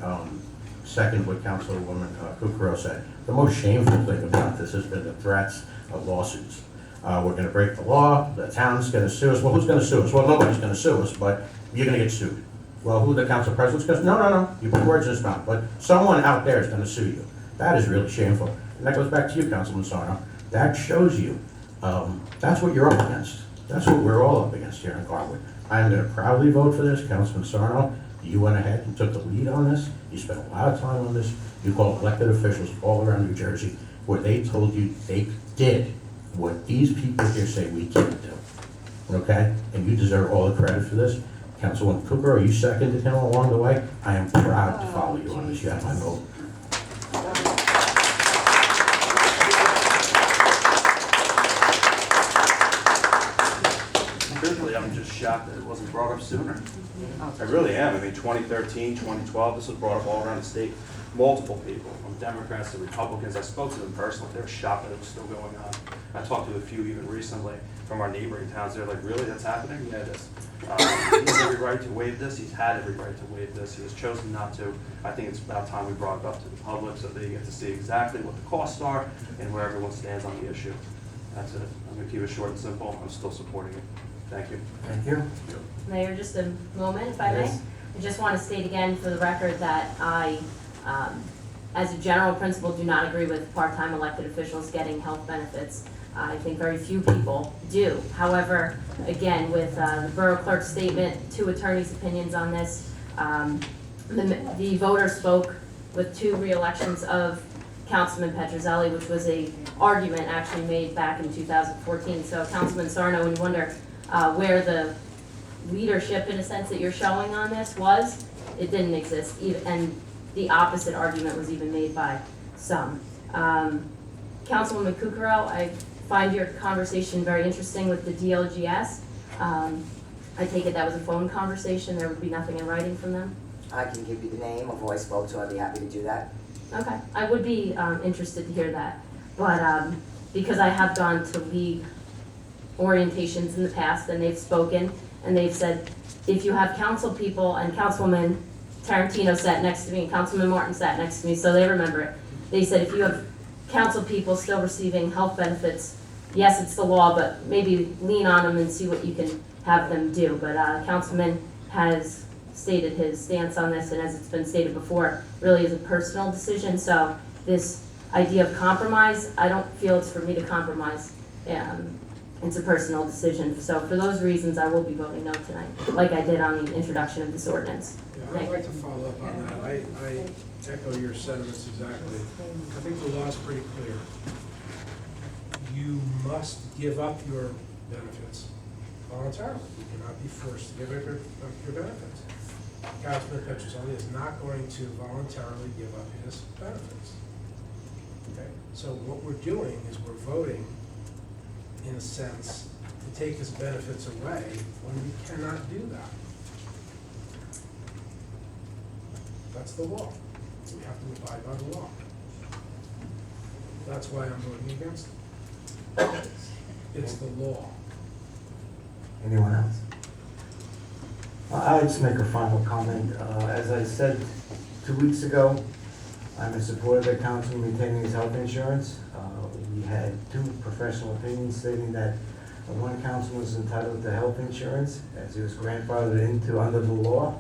second what Councilwoman Kukrow said. The most shameful thing about this has been the threats of lawsuits. We're going to break the law, the town's going to sue us. Well, who's going to sue us? Well, nobody's going to sue us, but you're going to get sued. Well, who the council president's going to? No. You put words in his mouth. But someone out there is going to sue you. That is really shameful. And that goes back to you, Councilman Sarno. That shows you that's what you're up against. That's what we're all up against here in Garwood. I am going to proudly vote for this, Councilman Sarno. You went ahead and took the lead on this. You spent a lot of time on this. You called elected officials all around New Jersey where they told you they did what these people here say we can't do. okay? And you deserve all the credit for this. Councilwoman Cooper, you seconded him along the way. I am proud to follow you on this. You have my vote. Truthfully, I'm just shocked that it wasn't brought up sooner. I really am. I mean, 2013, 2012, this was brought up all around the state. Multiple people, from Democrats to Republicans. I spoke to them personally. They were shocked that it was still going on. I talked to a few even recently from our neighboring towns. They're like, really, that's happening? Yeah, it is. He has every right to waive this. He's had every right to waive this. He has chosen not to. I think it's about time we brought it up to the public so they get to see exactly what the costs are and where everyone stands on the issue. That's it. I'm going to keep it short and simple. I'm still supporting it. Thank you. Thank you. Mayor, just a moment, if I may. Yes. I just want to state again for the record that I, as a general principle, do not agree with part-time elected officials getting health benefits. I think very few people do. However, again, with the Borough Clerk's statement, 2 attorneys' opinions on this, the voter spoke with 2 re-elections of Councilman Petrozelli, which was a argument actually made back in 2014. So Councilman Sarno, when you wonder where the leadership, in a sense, that you're showing on this was, it didn't exist. And the opposite argument was even made by some. Councilwoman Kukrow, I find your conversation very interesting with the DLGS. I take it that was a phone conversation. There would be nothing in writing from them? I can give you the name of who I spoke to. I'd be happy to do that. Okay, I would be interested to hear that. But because I have gone to league orientations in the past, and they've spoken, and they've said, if you have council people, and Councilwoman Tarantino sat next to me, and Councilman Martin sat next to me, so they remember it. They said, if you have council people still receiving health benefits, yes, it's the law, but maybe lean on them and see what you can have them do. But Councilman has stated his stance on this, and as it's been stated before, really is a personal decision. So this idea of compromise, I don't feel it's for me to compromise. It's a personal decision. So for those reasons, I will be voting no tonight, like I did on the introduction of this ordinance. Yeah, I'd like to follow up on that. I echo your sentiments exactly. I think the law is pretty clear. You must give up your benefits voluntarily. You cannot be forced to give up your benefits. Councilman Petrozelli is not going to voluntarily give up his benefits. Okay? So what we're doing is we're voting, in a sense, to take his benefits away when we cannot do that. That's the law. We have to abide by the law. That's why I'm voting against it. It's the law. Anyone else? I'll just make a final comment. As I said 2 weeks ago, I'm in support of the council maintaining his health insurance. We had 2 professional opinions stating that one councilman was entitled to health insurance as he was grandfathered into under the law.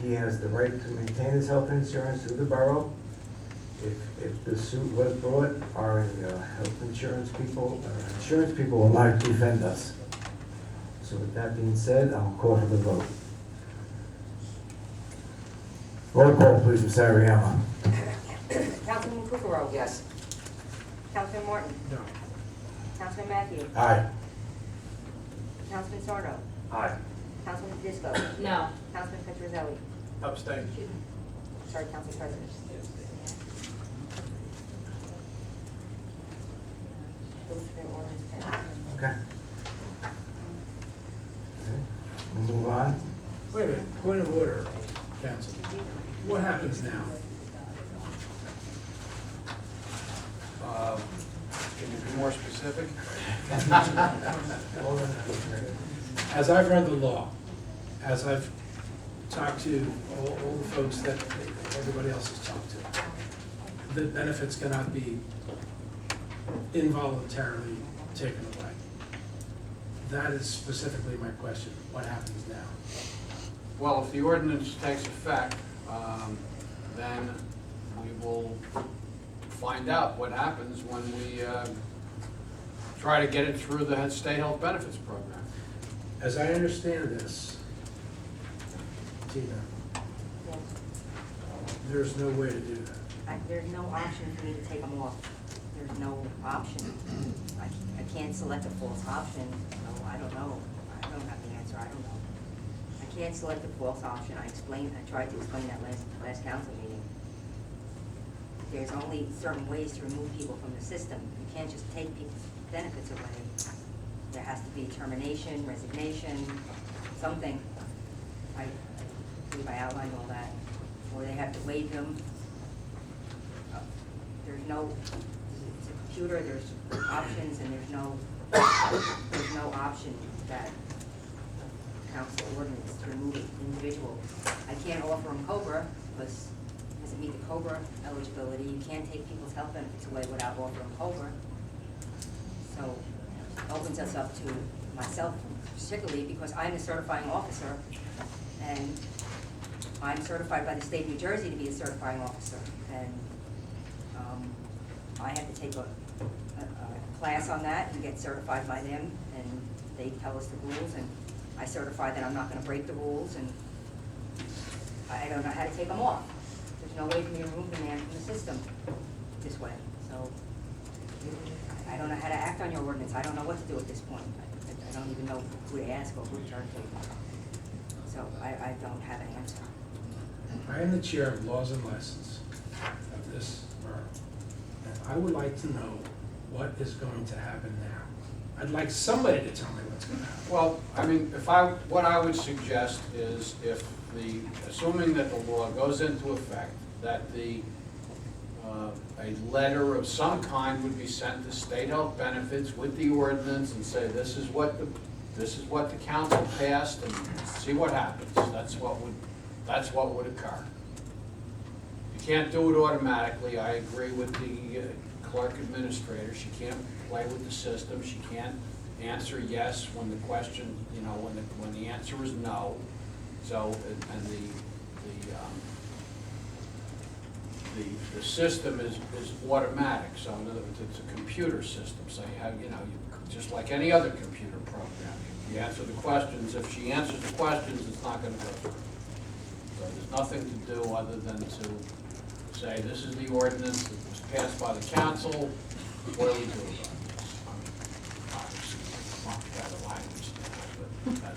He has the right to maintain his health insurance through the borough. If the suit was brought, our health insurance people will not defend us. So with that being said, I'll call for the vote. Roll call, please, Ms. Ariella. Councilman Kukrow. Yes. Councilman Martin. No. Councilman Matthew. Aye. Councilman Sarno. Aye. Councilman Disco. No. Councilman Petrozelli. Abstain. Sorry, Council President. Those three ordinance passed. Okay. We'll move on. Wait a minute, point of order, council. What happens now? Can you be more specific? As I've read the law, as I've talked to all the folks that everybody else has talked to, the benefits cannot be involuntarily taken away. That is specifically my question. What happens now? Well, if the ordinance takes effect, then we will find out what happens when we try to get it through the state health benefits program. As I understand this, Tina, there's no way to do that. There's no option for me to take them off. There's no option. I can't can't select a false option, so I don't know. I don't have the answer, I don't know. I can't select a false option. I tried to explain that last council meeting. There's only certain ways to remove people from the system. You can't just take people's benefits away. There has to be termination, resignation, something. I believe I outlined all that. Or they have to waive them. There's no, it's a computer, there's options, and there's no option that council ordinance to remove an individual. I can't offer them COBRA because it doesn't meet the COBRA eligibility. You can't take people's health benefits away without offering COBRA. So it opens us up to myself particularly because I'm a certifying officer and I'm certified by the state of New Jersey to be a certifying officer. And I have to take a class on that and get certified by them, and they tell us the rules, and I certify that I'm not going to break the rules, and I don't know how to take them off. There's no way for me to remove the man from the system this way. So I don't know how to act on your ordinance. I don't know what to do at this point. I don't even know who to ask or who to turn to. So I don't have an answer. I am the chair of laws and license of this borough. And I would like to know what is going to happen now. I'd like somebody to tell me what's going to happen. Well, I mean, what I would suggest is assuming that the law goes into effect, that a letter of some kind would be sent to state health benefits with the ordinance and say, this is what the council passed, and see what happens. That's what would occur. You can't do it automatically. I agree with the clerk administrator. She can't play with the system. She can't answer yes when the question, when the answer is no. So, and the system is automatic. So in other words, it's a computer system. So you have, just like any other computer program, you answer the questions. If she answers the questions, it's not going to go through. So there's nothing to do other than to say, this is the ordinance that was passed by the council, what do we do about this? I mean, obviously, not better language than that,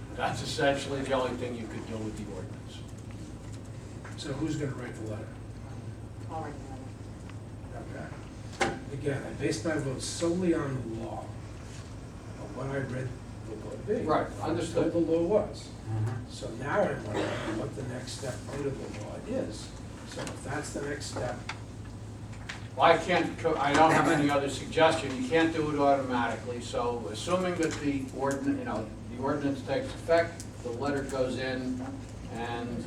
but that's essentially the only thing you could do with the ordinance. So who's going to write the letter? I'll write the letter. Okay. Again, I based my vote solely on the law, of what I read the law to be. Right, understood. What the law was. So now I'm wondering what the next step under the law is. So if that's the next step. Well, I don't have any other suggestion. You can't do it automatically. So assuming that the ordinance takes effect, the letter goes in and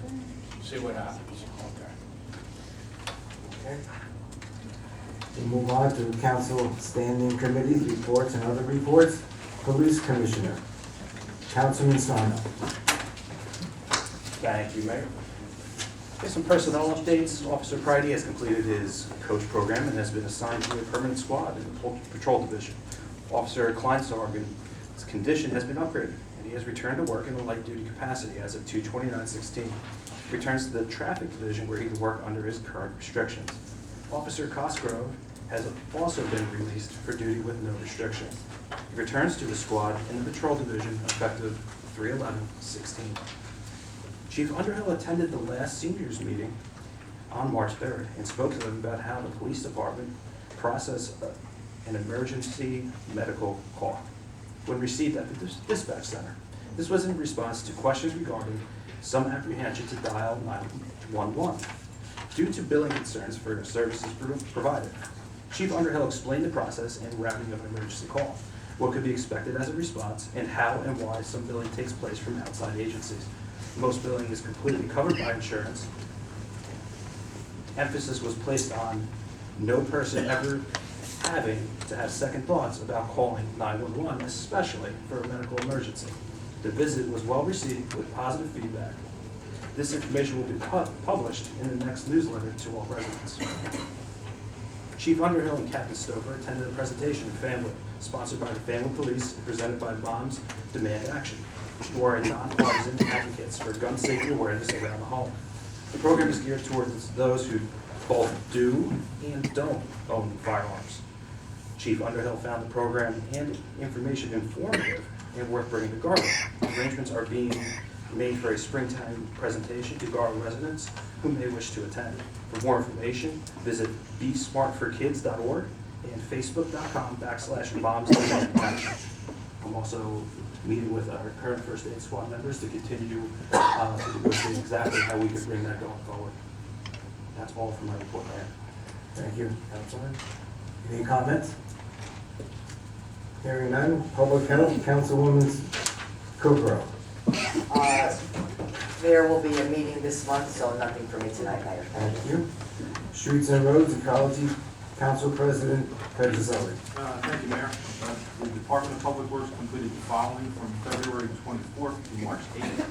see what happens. Okay. We move on to council standing committees, reports, and other reports. Police Commissioner, Councilman Sarno. Thank you, Mayor. Here's some personnel updates. Officer Pridey has completed his coach program and has been assigned to a permanent squad in the patrol division. Officer Kleinsargen's condition has been upgraded, and he has returned to work in a light-duty capacity as of 2/29/16. Returns to the traffic division where he can work under his current restrictions. Officer Cosgrove has also been released for duty with no restrictions. He returns to his squad in the patrol division effective 3/11/16. Chief Underhill attended the last seniors meeting on March 3rd and spoke to them about how the police department processed an emergency medical call when received at the dispatch center. This was in response to questions regarding some apprehension to dial 911 due to billing concerns for services provided. Chief Underhill explained the process and routing of an emergency call, what could be expected as a response, and how and why some billing takes place from outside agencies. Most billing is completely covered by insurance. Emphasis was placed on no person ever having to have second thoughts about calling 911, especially for a medical emergency. The visit was well received with positive feedback. This information will be published in the next newsletter to all residents. Chief Underhill and Captain Stover attended a presentation of Family, sponsored by the Family Police and presented by Moms Demand Action, who are nonpartisan advocates for gun safety awareness around the home. The program is geared towards those who both do and don't own firearms. Chief Chief Underhill found the program and information informative and worth bringing to Garwood. Arrangements are being made for a springtime presentation to Garwood residents who may wish to attend. For more information, visit besmartforkids.org and facebook.com/Moms Demand Action. I'm also meeting with our current first aid squad members to continue to negotiate exactly how we can bring that going forward. That's all from my report, Mayor. Thank you, Councilman. Any comments? Hearing none, public health, Councilwoman Kukrow. There will be a meeting this month, so nothing for me tonight, Mayor. Thank you. Streets and Roads Ecology Council President Pedroselli. Thank you, Mayor. The Department of Public Works completed the following from February 24th to March 8th.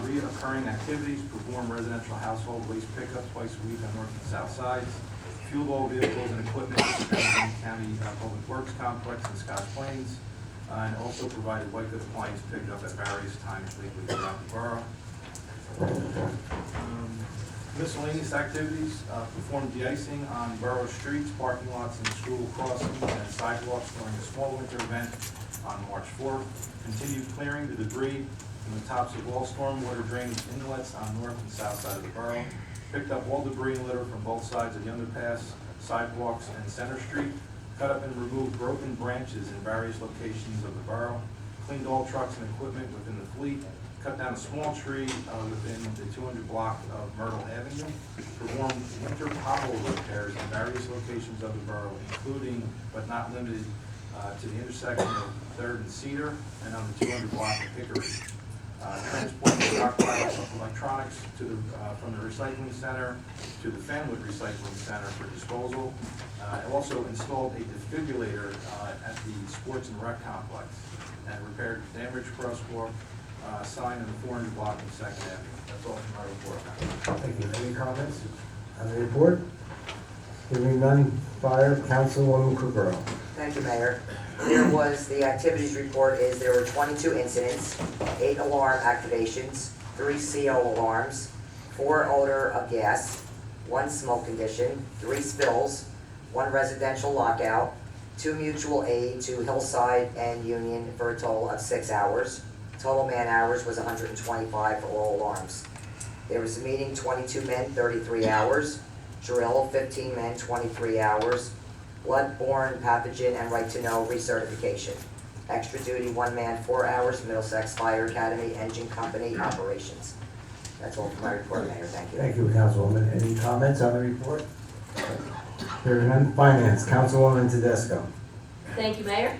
Reoccurring activities: perform residential household waste pickup twice a week on north and south sides, fuel oil vehicles and equipment at the County Public Works Complex in Scotch Plains, and also provided white good appliance pickup at various times weekly throughout the borough. Miscellaneous activities: perform de-icing on borough streets, parking lots, and school crossings and sidewalks during a small winter event on March 4th. Continue clearing the debris from the tops of all stormwater drainage inlets on north and south side of the borough. Picked up all debris and litter from both sides of the underpass, sidewalks, and Center Street. Cut up and removed broken branches in various locations of the borough. Cleaned all trucks and equipment within the fleet. Cut down a small tree within the 200 block of Myrtle Avenue. Performed winter pothole repairs in various locations of the borough, including but not limited to the intersection of 3rd and Cedar and on the 200 block of Hickory. Transport stockpiles of electronics to the, from the recycling center to the Fanwood Recycling Center for disposal. Also installed a defibrillator at the Sports and Rec Complex and repaired damaged crosswalk sign in the 400 block of 2nd Avenue. That's all from my report. Thank you. Any comments on the report? Hearing none, Fire, Councilwoman Kukrow. Thank you, Mayor. The activities report is there were 22 incidents, 8 alarm activations, 3 CO alarms, 4 odor of gas, 1 smoke condition, 3 spills, 1 residential lockout, 2 mutual aid to Hillside and Union for a total of 6 hours. Total man hours was 125 for all alarms. There was a meeting, 22 men, 33 hours. Drill, 15 men, 23 hours. Bloodborne pathogen and right to know recertification. Extra duty, 1 man, 4 hours. Middlesex Fire Academy Engine Company operations. That's all for my report, Mayor. Thank you. Thank you, Councilwoman. Any comments on the report? Hearing none, Finance, Councilwoman Tedesco. Thank you, Mayor.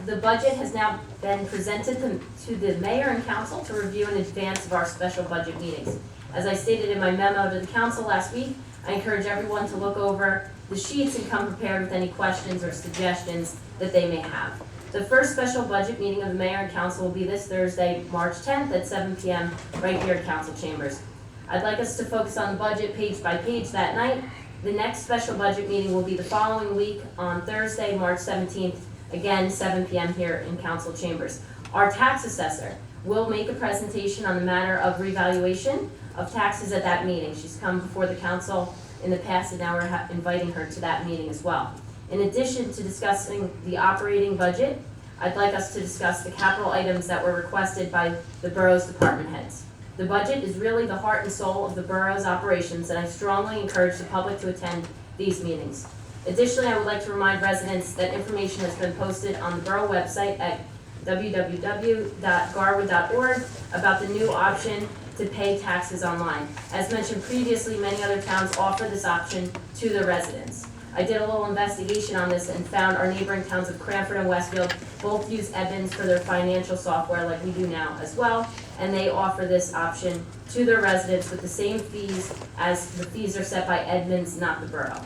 The budget has now been presented to the mayor and council to review in advance of our special budget meetings. As I stated in my memo to the council last week, I encourage everyone to look over the sheets and come prepared with any questions or suggestions that they may have. The first special budget meeting of the mayor and council will be this Thursday, March 10th at 7 p.m. right here at council chambers. I'd like us to focus on the budget page by page that night. The next special budget meeting will be the following week on Thursday, March 17th, again, 7 p.m. here in council chambers. Our tax assessor will make a presentation on the matter of revaluation of taxes at that meeting. She's come before the council in the past, and now we're inviting her to that meeting as well. In addition to discussing the operating budget, I'd like us to discuss the capital items that were requested by the borough's department heads. The budget is really the heart and soul of the borough's operations, and I strongly encourage the public to attend these meetings. Additionally, I would like to remind residents that information has been posted on the borough website at www.garwood.org about the new option to pay taxes online. As mentioned previously, many other towns offer this option to their residents. I did a little investigation on this and found our neighboring towns of Cranford and Westfield both use Edmunds for their financial software like we do now as well, and they offer this option to their residents with the same fees as the fees are set by Edmunds, not the borough.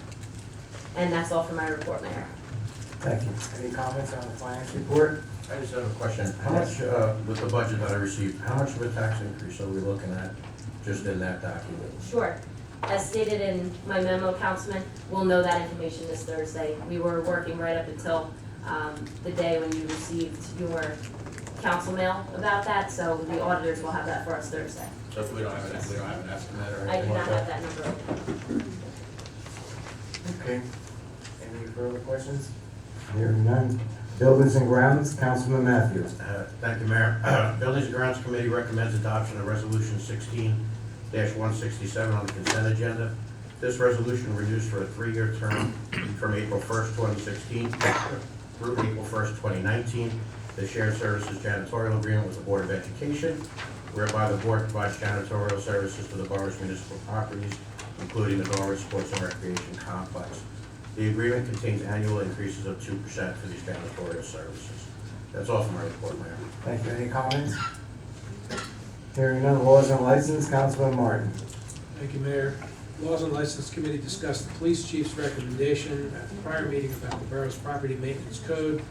And that's all for my report, Mayor. Thank you. Any comments on the finance report? I just have a question. How much, with the budget that I received, how much of a tax increase are we looking at just in that document? Sure. As stated in my memo, Councilman, we'll know that information this Thursday. We were working right up until the day when you received your council mail about that, so the auditors will have that for us Thursday. So if we don't have an estimate or I anything do like not have that? that number. Okay. Any further questions? Hearing none. Buildings and Grounds, Councilman Matthews. Thank you, Mayor. Buildings and Grounds Committee recommends adoption of Resolution 16-167 on the consent agenda. This resolution renews for a 3-year term from April 1st, 2016 through April 1st, 2019, the shared services janitorial agreement with the Board of Education, whereby the board provides janitorial services to the borough's municipal properties, including the Garwood Sports and Recreation Complex. The agreement contains annual increases of 2% for these janitorial services. That's all from my report, Mayor. Thank you. Any comments? Hearing none. Laws and License, Councilman Martin. Thank you, Mayor. Laws and License Committee discussed the police chief's recommendation at the prior meeting about the borough's property maintenance code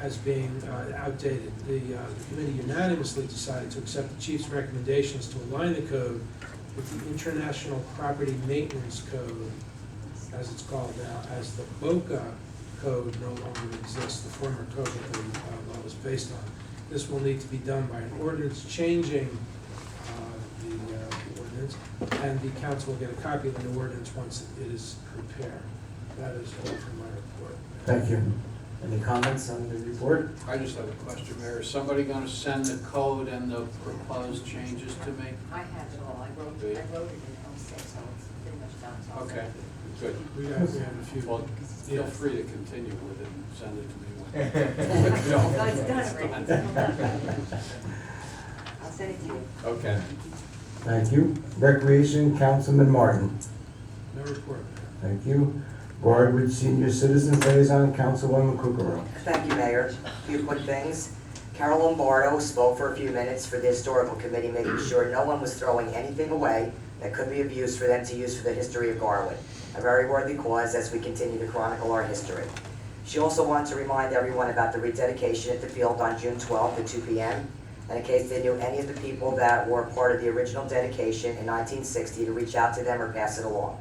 as being outdated. The committee unanimously decided to accept the chief's recommendations to align the code with the International Property Maintenance Code, as it's called now, as the BOCA code no longer exists, the former code that the law was based on. This will need to be done by an ordinance changing the ordinance, and the council will get a copy of the new ordinance once it is prepared. That is all from my report. Thank you. Any comments on the report? I just have a question, Mayor. Is somebody gonna send the code and the proposed changes to me? I have it all, I wrote it in '06, so it's pretty much done. So I'll Okay, send it. good. We have a few. Well, feel free to continue with it and send it to me when. No, it's done already. It's all done. I'll send it to you. Okay. Thank you. Recreation, Councilman Martin. No report. Thank you. Garwood Senior Citizens Liaison, Councilwoman Kukrow. Thank you, Mayor. A few quick things. Carol Lombardo spoke for a few minutes for the Historical Committee, making sure no one was throwing anything away that could be of use for them to use for the history of Garwood. A very worthy cause as we continue to chronicle our history. She also wanted to remind everyone about the rededication at the field on June 12th at 2 p.m. And in case they knew any of the people that were part of the original dedication in 1960, to reach out to them or pass it along.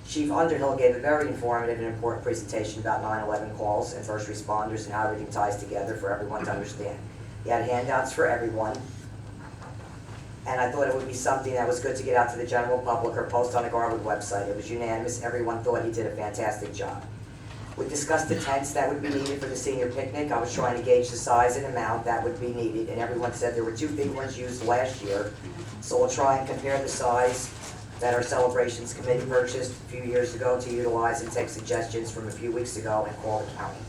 Chief Underhill gave a very informative and important presentation about 9/11 calls and first responders and how everything ties together for everyone to understand. He had handouts for everyone, and I thought it would be something that was good to get out to the general public or post on the Garwood website. It was unanimous. Everyone thought he did a fantastic job. We discussed the tents that would be needed for the senior picnic. I was trying to gauge the size and amount that would be needed, and everyone said there were 2 big ones used last year. So we'll try and compare the size that our celebrations committee purchased a few years ago to utilize and take suggestions from a few weeks ago and call the county.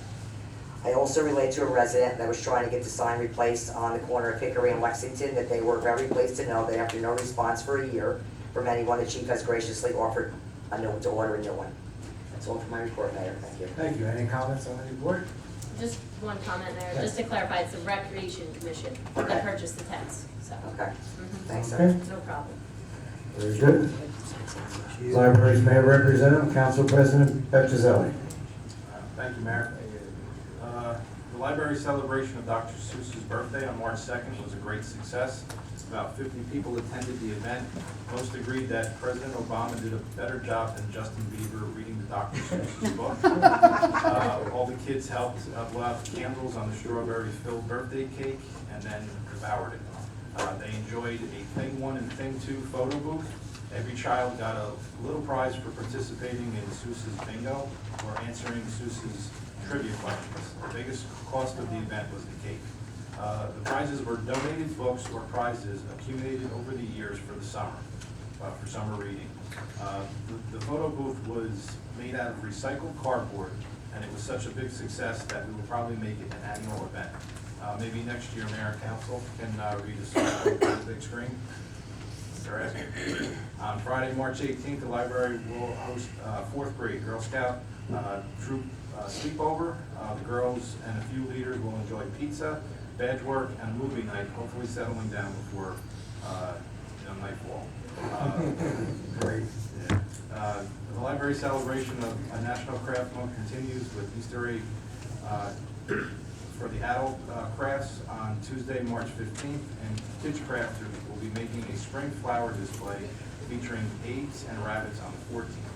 I also relayed to a resident that was trying to get the sign replaced on the corner of Hickory and Lexington that they were very pleased to know that after no response for a year from anyone, the chief has graciously offered to order a new one. That's all for my report, Mayor. Thank you. Thank you. Any comments on the report? Just one comment, Mayor, just to clarify, it's the Recreation Commission that purchased the tents, so. Okay. Thanks, sir. Okay. No problem. Very good. Libraries Mayor Representative, Council President Petrozelli. Thank you, Mayor. The library celebration of Dr. Seuss's birthday on March 2nd was a great success. About 50 people attended the event. Most agreed that President Obama did a better job than Justin Bieber reading the Dr. Seuss's book. All the kids helped blow out the candles on the strawberry-filled birthday cake and then devoured it. They enjoyed a Thing 1 and Thing 2 photo booth. Every child got a little prize for participating in Seuss's bingo or answering Seuss's trivia questions. The biggest cost of the event was the cake. The prizes were donated books or prizes accumulated over the years for the summer, for summer reading. The photo booth was made out of recycled cardboard, and it was such a big success that we will probably make it an annual event. Maybe next year, Mayor and Council can read a song on the big screen. On Friday, March 18th, the library will host 4th grade Girl Scout troop sleepover. The girls and a few leaders will enjoy pizza, badge work, and a movie night, hopefully settling down before nightfall. Great. The library celebration of National Craft Month continues with Easter egg for the adult crafts on Tuesday, March 15th, and kids crafters will be making a spring flower display featuring eggs and rabbits on the 14th.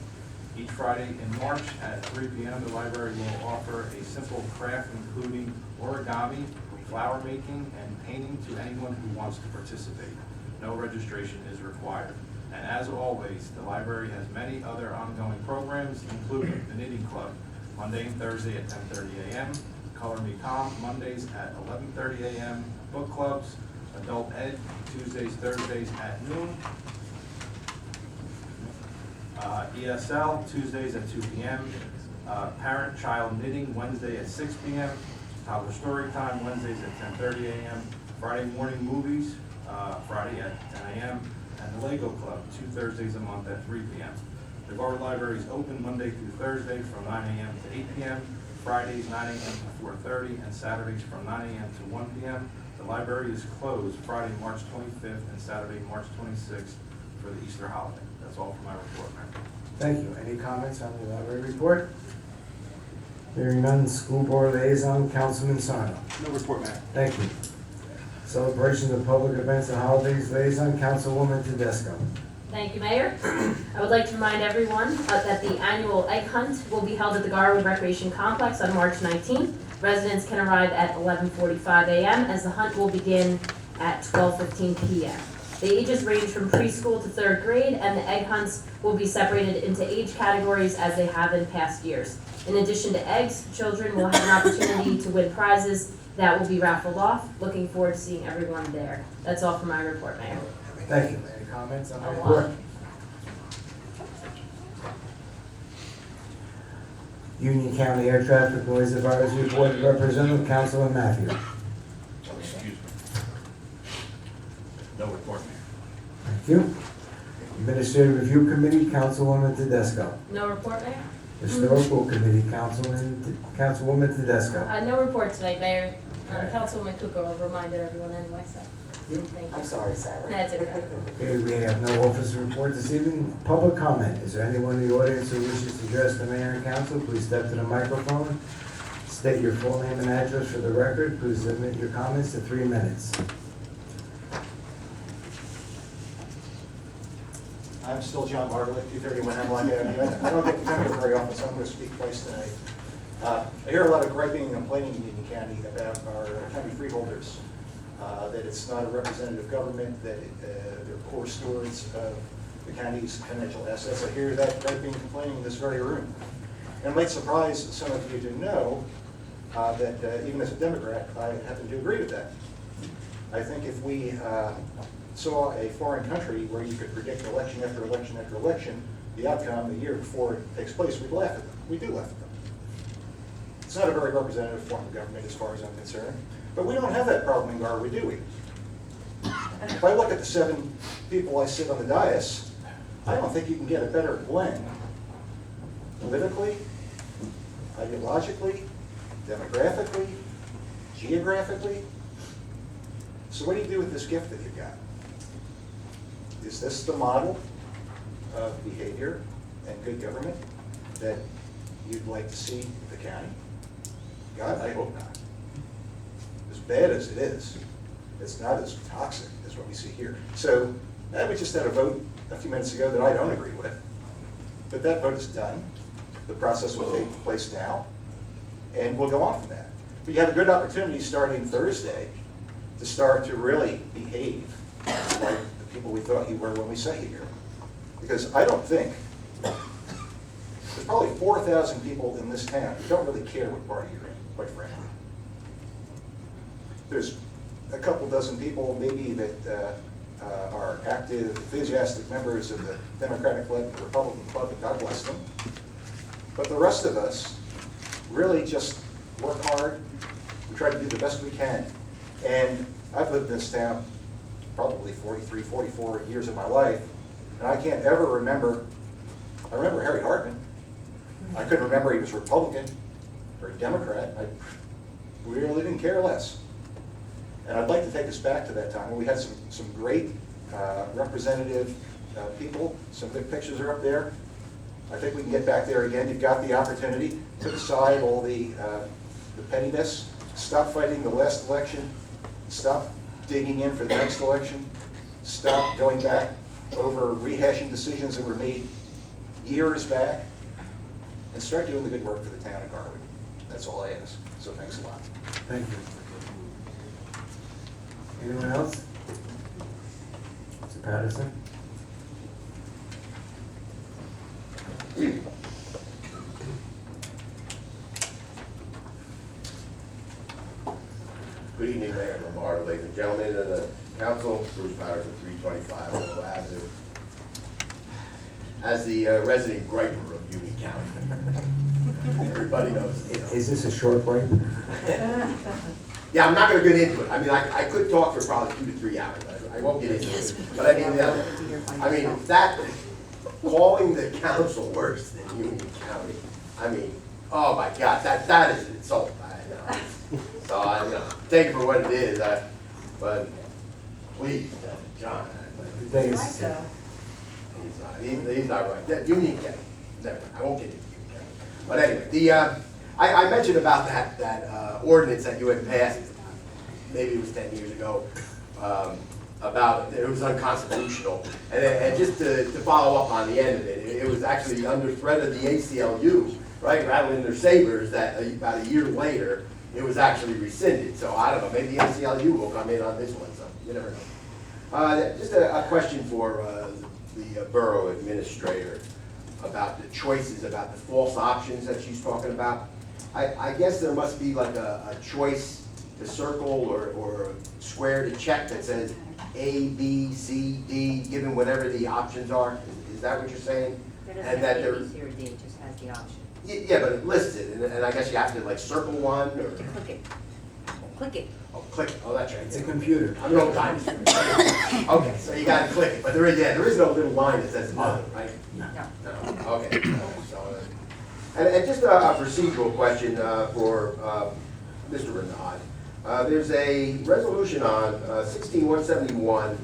Each Friday in March at 3 p.m., the library will offer a simple craft including origami, flower making, and painting to anyone who wants to participate. No registration is required. And as always, the library has many other ongoing programs, including the Knitting Club, Monday and Thursday at 10:30 a.m., Color Me Calm, Mondays at 11:30 a.m., book clubs, Adult Ed, Tuesdays, Thursdays at noon, ESL, Tuesdays at 2 p.m., Parent-Child Knitting, Wednesday at 6 p.m., Toddler Story Time, Wednesdays at 10:30 a.m., Friday morning movies, Friday at 10 a.m., and the Lego Club, 2 Thursdays a month at 3 p.m. The Garwood Library is open Monday through Thursday from 9 a.m. to 8 p.m., Fridays 9 a.m. to 4:30, and Saturdays from 9 a.m. to 1 p.m. The library is closed Friday, March 25th, and Saturday, March 26th for the Easter holiday. That's all for my report, Mayor. Thank you. Any comments on the library report? Hearing none, school board liaison, Councilman Sarno. No report, Mayor. Thank you. Celebrations of public events and holidays liaison, Councilwoman Tedesco. Thank you, Mayor. I would like to remind everyone that the annual egg hunt will be held at the Garwood Recreation Complex on March 19th. Residents can arrive at 11:45 a.m. as the hunt will begin at 12:15 p.m. The ages range from preschool to 3rd grade, and the egg hunts will be separated into age categories as they have in past years. In addition to eggs, children will have an opportunity to win prizes that will be raffled off. Looking forward to seeing everyone there. That's all for my report, Mayor. Thank you. Any comments on the report? Union County Air Traffic Noise Advisory Board Representative, Councilman Matthew. Excuse me. No report, Mayor. Thank you. Administrative Review Committee, Councilwoman Tedesco. No report, Mayor? Historical Committee, Councilwoman Tedesco. No report tonight, Mayor. Councilwoman Kuko reminded everyone anyway, so. Thank you. I'm sorry, Sarah. That's okay. Okay, we have no officer report this evening. Public comment. Is there anyone in the audience who wishes to address the mayor and council? Please step to the microphone. State your full name and address for the record. Please limit your comments to 3 minutes. I'm still John Bartlett, 231 Hemlock Avenue. I don't get to come here very often, so I'm going to speak twice tonight. I hear a lot of griping and complaining in Union County about our county freeholders, that it's not a representative government, that they're poor stewards of the county's financial assets. I hear that griping and complaining in this very room. And it might surprise some of you to know that even as a Democrat, I happen to agree with that. I think if we saw a foreign country where you could predict election after election after election, the outcome the year before it takes place, we'd laugh at them. We do laugh at them. It's not a very representative form of government as far as I'm concerned. But we don't have that problem in Garwood, do we? If I look at the 7 people I sit on the dais, I don't think you can get a better blend politically, ideologically, demographically, geographically. So what do you do with this gift that you've got? Is this the model of behavior and good government that you'd like to see in the county? God, I hope not. As bad as it is, it's not as toxic as what we see here. So we just had a vote a few minutes ago that I don't agree with, but that vote is done. The process will take place now, and we'll go on from that. But you have a good opportunity starting Thursday to start to really behave like the people we thought you were when we sent you here. Because I don't think, there's probably 4,000 people in this town who don't really care what party you're in, quite frankly. There's a couple dozen people maybe that are active, enthusiastic members of the Democratic Club and the Republican Club, and God bless them. But the rest of us really just work hard. We try to do the best we can. And I've lived in this town probably 43, 44 years of my life, and I can't ever remember, I remember Harry Hartman. I couldn't remember he was Republican or Democrat. I really didn't care less. And I'd like to take us back to that time when we had some great representative people. Some good pictures are up there. I think we can get back there again. You've got the opportunity. Put aside all the pettiness. Stop fighting the last election. Stop digging in for the next election. Stop going back over rehashing decisions that were made years back. And start doing the good work for the town of Garwood. That's all I ask. So thanks a lot. Thank you. Anyone else? Mr. Patterson? Good evening, Mayor Lombardo, ladies and gentlemen of the council, Bruce Powers at 325 Willow Avenue. As the resident griper of Union County, everybody knows. Is this a short break? Yeah, I'm not gonna get into it. I mean, I could talk for probably 2 to 3 hours. I won't get into it. But I mean, that, calling the council worse than Union County, I mean, oh my God, that is an insult. I know. So I, take it for what it is, but please, John. He's not right. Yeah, Union County, never, I won't get into Union County. But anyway, I mentioned about that ordinance that you had passed, maybe it was 10 years ago, about it was unconstitutional. And just to follow up on the end of it, it was actually under threat of the ACLU, right, rattling their sabers that about a year later, it was actually rescinded. So I don't know, maybe the ACLU will come in on this one, so you never know. Just a question for the borough administrator about the choices, about the false options that she's talking about. I guess there must be like a choice to circle or a square to check that says A, B, C, D, given whatever the options are. Is that what you're saying? There doesn't have to be A, B, C, or D, it just has the option. Yeah, but it lists it, and I guess you have to like circle one or. Click it. Click it. Oh, click it. Oh, that's right. It's a computer. I'm no time. Okay, so you gotta click it, but there is no little line that says no, right? No. No. Okay. So, and just a procedural question for Mr. Renaud. There's a resolution on 16171.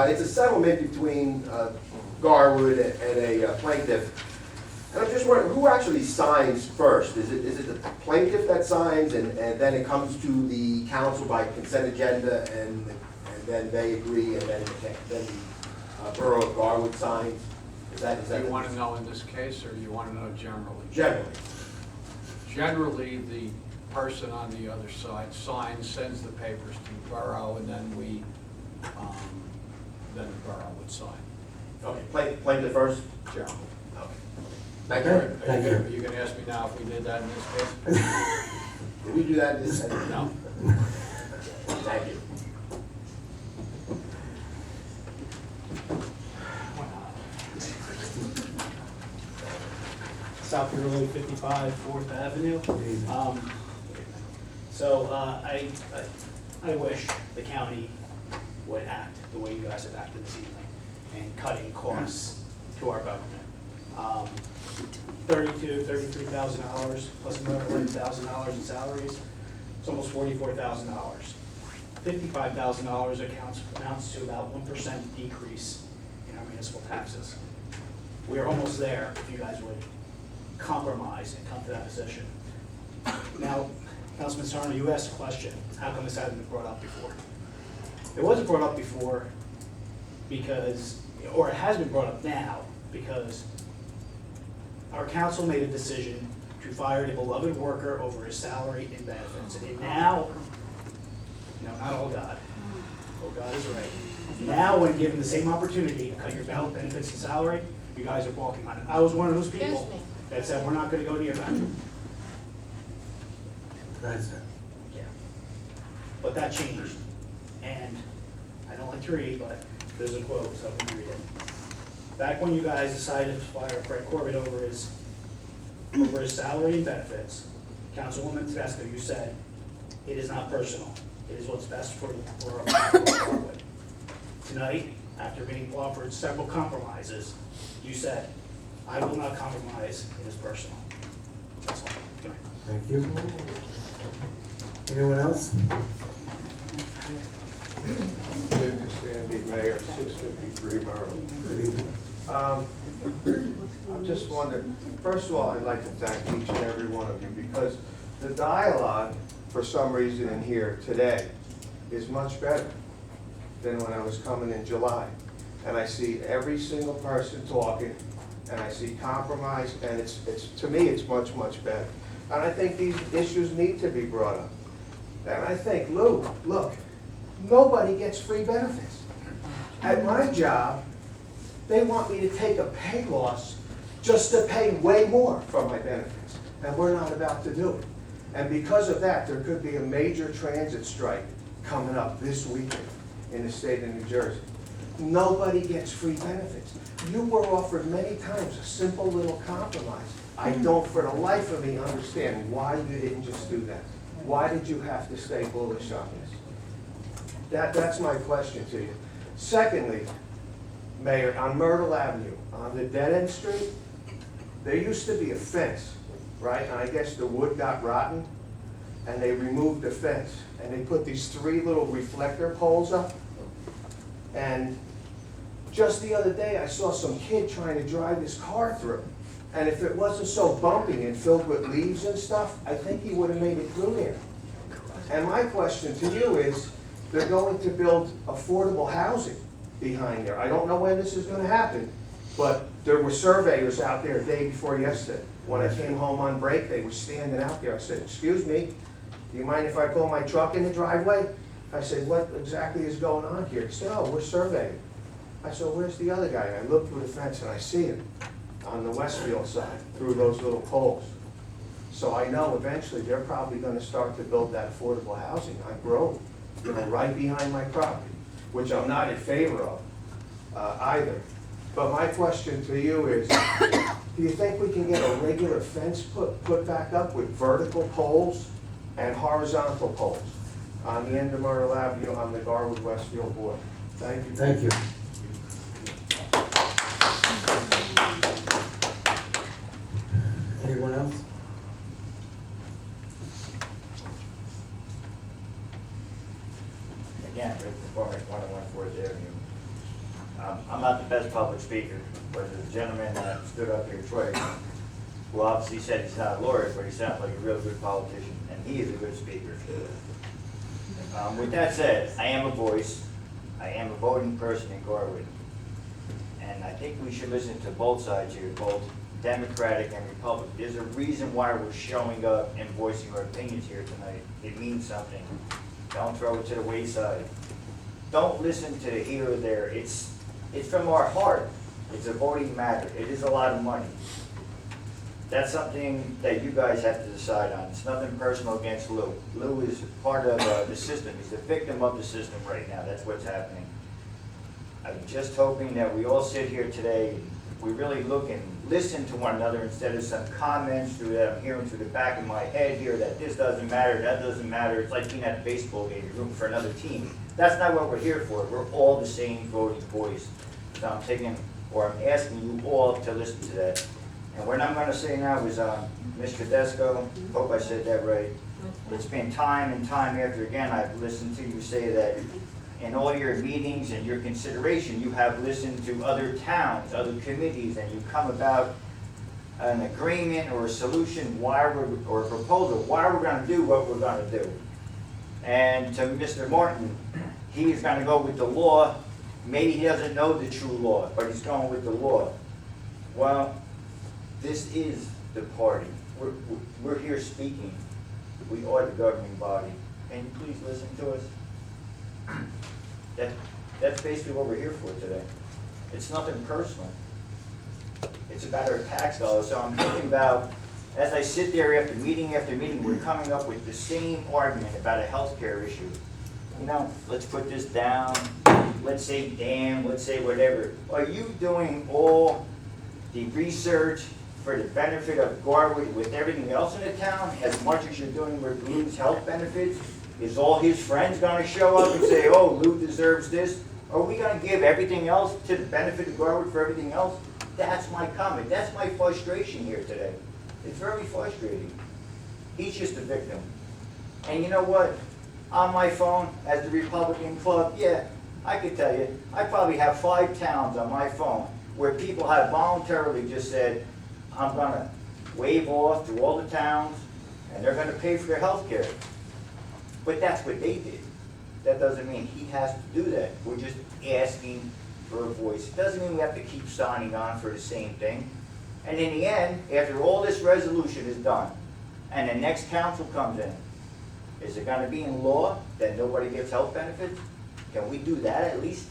It's a settlement between Garwood and a plaintiff. And I'm just wondering, who actually signs first? Is it the plaintiff that signs and then it comes to the council by consent agenda and then they agree and then the Borough of Garwood signs? Is that Do you want to know in this case, or do you want to know generally? Generally. Generally, the person on the other side signs, sends the papers to the borough, and then then the borough would sign. Okay, plaintiff first? Generally. Okay. Thank you. Thank you. Are you going to ask me now if we did that in this case? Did we do that in this? No. Thank you. South Road 55, 4th Avenue. I wish the county would act the way you guys have acted this evening in cutting costs to our government. $32,000, $33,000 plus another $11,000 in salaries, it's almost $44,000. $55,000 amounts to about 1% decrease in our municipal taxes. We're almost there if you guys would compromise and come to that position. Now, Councilman Sarno, you asked a question, how come this hasn't been brought up before? It wasn't brought up before because, or it has been brought up now, because our council made a decision to fire the beloved worker over his salary and benefits. And now, no, not all God. Oh, God is right. Now, when given the same opportunity to cut your benefits and salary, you guys are balking on it. I was one of those people that said, we're not gonna go near that. That's it. Yeah. But that changed. And I don't like to read, but there's a quote, so I'm gonna read it. Back when you guys decided to fire Fred Corbett over his salary and benefits, Councilwoman Tedesco, you said, it is not personal. It is what's best for the borough of Garwood. Tonight, after being offered several compromises, you said, I will not compromise, it is personal. That's all. Good night. Thank you. Anyone else? David Sandy, Mayor, 653 Borough. I just wondered, first of all, I'd like to thank each and every one of you because the dialogue, for some reason in here today, is much better than when I was coming in July. And I see every single person talking, and I see compromise, and it's to me, it's much, much better. And I think these issues need to be brought up. And I think, Lou, look, nobody gets free benefits. At my job, they want me to take a pay loss just to pay way more for my benefits. And we're not about to do it. And because of that, there could be a major transit strike coming up this weekend in the state of New Jersey. Nobody gets free benefits. You were offered many times a simple little compromise. I don't for the life of me understand why you didn't just do that. Why did you have to stay bullish on this? That's my question to you. Secondly, Mayor, on Myrtle Avenue, on the dead-end street, there used to be a fence, right? And I guess the wood got rotten, and they removed the fence. And they put these 3 little reflector poles up. And just the other day, I saw some kid trying to drive his car through. And if it wasn't so bumpy and filled with leaves and stuff, I think he would have made it through there. And my question to you is, they're going to build affordable housing behind there. I don't know when this is gonna happen, but there were surveyors out there the day before yesterday. When I came home on break, they were standing out there. I said, excuse me, do you mind if I pull my truck in the driveway? I said, what exactly is going on here? He said, oh, we're surveying. I said, where's the other guy? I look through the fence and I see him on the Westfield side, through those little poles. So I know eventually they're probably gonna start to build that affordable housing on Grove, right behind my property, which I'm not in favor of either. But my question to you is, do you think we can get a regular fence put back up with vertical poles and horizontal poles on the end of Myrtle Avenue on the Garwood Westfield border? Thank you. Thank you. Anyone else? Again, Rick McCormick, 101 Fourth Avenue. I'm not the best public speaker, but the gentleman that stood up here, Troy, who obviously said he's not a lawyer, but he sounds like a real good politician, and he is a good speaker. With that said, I am a voice. I am a voting person in Garwood. And I think we should listen to both sides here, both Democratic and Republican. There's a reason why we're showing up and voicing our opinions here tonight. It means something. Don't throw it to the wayside. Don't listen to the here or there. It's from our heart. It's a voting matter. It is a lot of money. That's something that you guys have to decide on. It's nothing personal against Lou. Lou is part of the system. He's a victim of the system right now. That's what's happening. I'm just hoping that we all sit here today, we really look and listen to one another instead of some comments through that I'm hearing through the back of my head here that this doesn't matter, that doesn't matter. It's like being at a baseball game, you're rooting for another team. That's not what we're here for. We're all the same voting voice. So I'm asking you all to listen to that. And what I'm going to say now is, Mr. Desko, hope I said that right. It's been time and time after again, I've listened to you say that in all your meetings and your consideration, you have listened to other towns, other committees, and you come about an agreement or a solution or a proposal, why we're going to do what we're going to do. And to Mr. Martin, he is going to go with the law. Maybe he doesn't know the true law, but he's going with the law. Well, this is the party. We're here speaking. We are the governing body. Can you please listen to us? That's basically what we're here for today. It's nothing personal. It's about our tax dollars. So I'm thinking about, as I sit there after meeting, we're coming up with the same argument about a healthcare issue. You know, let's put this down, let's say damn, let's say whatever. Are you doing all the research for the benefit of Garwood with everything else in the town as much as you're doing with Lou's health benefits? Is all his friends gonna show up and say, oh, Lou deserves this? Are we gonna give everything else to the benefit of Garwood for everything else? That's my comment, that's my frustration here today. It's very frustrating. He's just a victim. And you know what? On my phone, as the Republican club, yeah, I could tell you, I probably have 5 towns on my phone where people have voluntarily just said, I'm gonna waive off to all the towns, and they're gonna pay for their health care. But that's what they did. That doesn't mean he has to do that. We're just asking for a voice. It doesn't mean we have to keep signing on for the same thing. And in the end, after all this resolution is done, and the next council comes in, is it gonna be in law that nobody gets health benefits? Can we do that at least?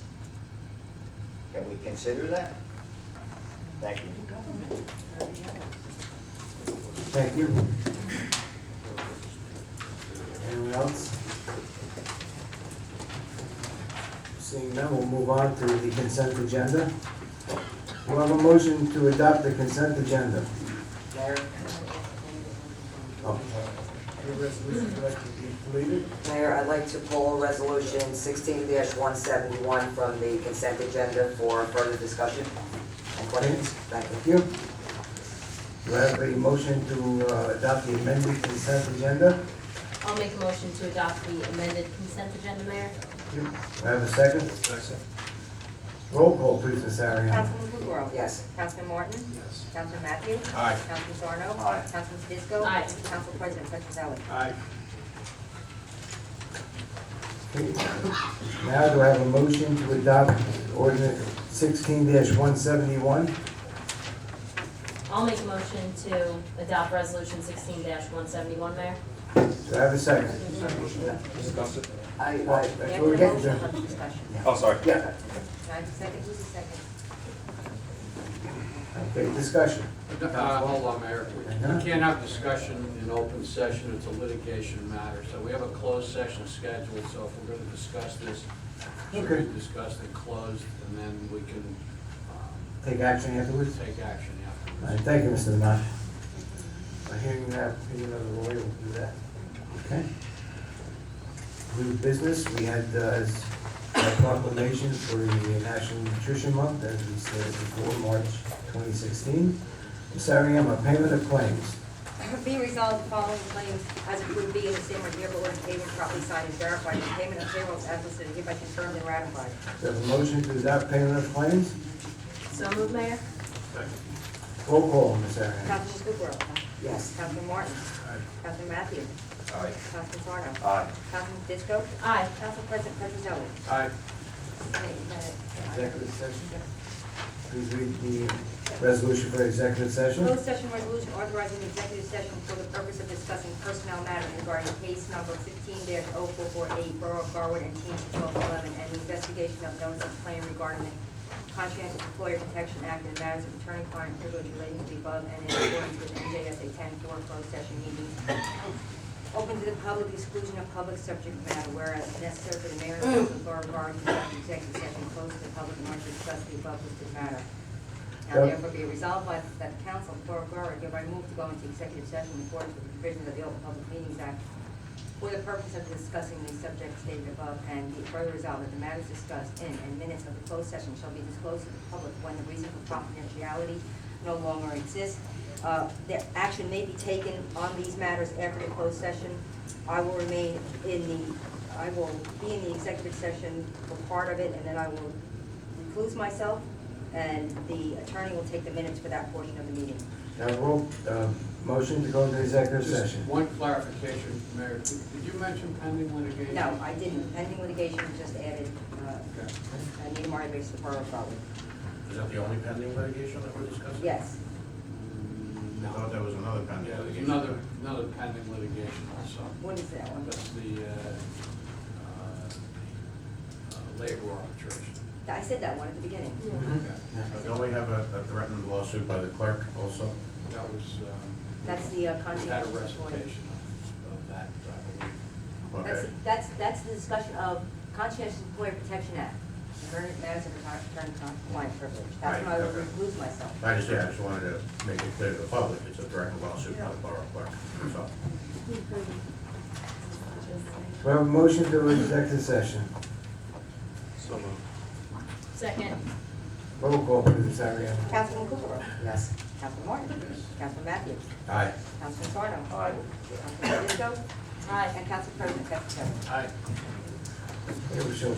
Can we consider that? Thank you. Thank you. Anyone else? Seeing none, we'll move on to the consent agenda. We'll have a motion to adopt the consent agenda. Mayor? Oh. The resolution would like to be deleted. Mayor, I'd like to pull resolution 16-171 from the consent agenda for further discussion and questions. Thank you. Thank you. Do I have a motion to adopt the amended consent agenda? I'll make a motion to adopt the amended consent agenda, Mayor. Do I have a second? Second. Roll call, please, Ms. Ariano. Councilman Blueborough. Yes. Councilman Martin. Yes. Councilman Matthews. Aye. Councilman Sarno. Aye. Councilman Fisco. Aye. Council President Petrozelli. Aye. Okay. Now, do I have a motion to adopt ordinance 16-171? I'll make a motion to adopt resolution 16-171, Mayor. Do I have a second? Discuss it. That's what we're getting to. Discussion. Oh, sorry. Yeah. Can I have a second? Who's the second? Okay, discussion. Hold on, Mayor. Uh-huh. We can't have discussion in open session, it's a litigation matter. So we have a closed session scheduled, so if we're gonna discuss this, it should Okay. be discussed and closed, and then we can Take action afterwards? take action All afterwards. right, thank you, Mr. Lamont. By hearing that opinion of the lawyer, we'll do that. Okay. New business, we had a proclamation for the National Nutrition Month, as we said before, March 2016. Ms. Ariano, payment of claims. Be resolved, the following claims as it would be in the same or nearby order payment properly signed and verified. The payment of payrolls as listed are hereby confirmed and ratified. Do you have a motion to adopt payment of claims? So moved, Mayor. Roll call, Ms. Ariano. Councilman Blueborough. Yes. Councilman Martin. Councilman Matthews. Aye. Councilman Sarno. Aye. Councilman Fisco. Aye. Council President Petrozelli. Aye. Executive session. Please read the resolution for executive session. Closed session resolution authorizing the executive session for the purpose of discussing personnel matters regarding case number 15-0448, Borough of Garwood and Team 1211, and the investigation of notice of claim regarding the Conscientious Employer Protection Act and matters of attorney-client privilege relating to the above and in accordance with NJSA 10-4 closed session meetings. Open to the public exclusion of public subject matter, whereas necessary for the mayor and council of Borough of Garwood to conduct executive session closed to the public in order to discuss the above listed matter. Now Yep. therefore be resolved by that the council of Borough of Garwood hereby move to go into executive session in accordance with the provisions of the Open Public Meetings Act for the purpose of discussing the subject stated above, and be further resolved that the matters discussed in and minutes of the closed session shall be disclosed to the public when the reason for confidentiality no longer exists. The action may be taken on these matters after the closed session. I will be in the executive session for part of it, and then I will recluse myself, and the attorney will take the minutes for that portion of the meeting. Now, roll, motion to go into executive Just session. one clarification, Mayor. Did you mention pending litigation? No, I didn't. Pending litigation just added, Anita Murray based the Borough of Garwood. Is that the only pending litigation that we're discussing? Yes. I thought there was another pending Yeah, there's litigation. another pending litigation also. What is that one? That's the labor arbitration. I said that one at the beginning. Don't we have a threatened lawsuit by the clerk also? That was, That's the we had a conscientious employer. recitation of that, I believe. Okay. That's the discussion of Conscientious Employer Protection Act, attorney matters of attorney-client privilege. That's when I will recluse myself. I just wanted to make it clear to the public, it's a threatened lawsuit by the borough clerk, that's all. Do I have a motion to executive session? So moved. Second. Roll call, please, Ms. Ariano. Councilman Blueborough. Yes. Councilman Martin. Councilman Matthews. Aye. Councilman Sarno. Aye. Councilman Fisco. Aye. And Council President Petrozelli. Aye. Here we shall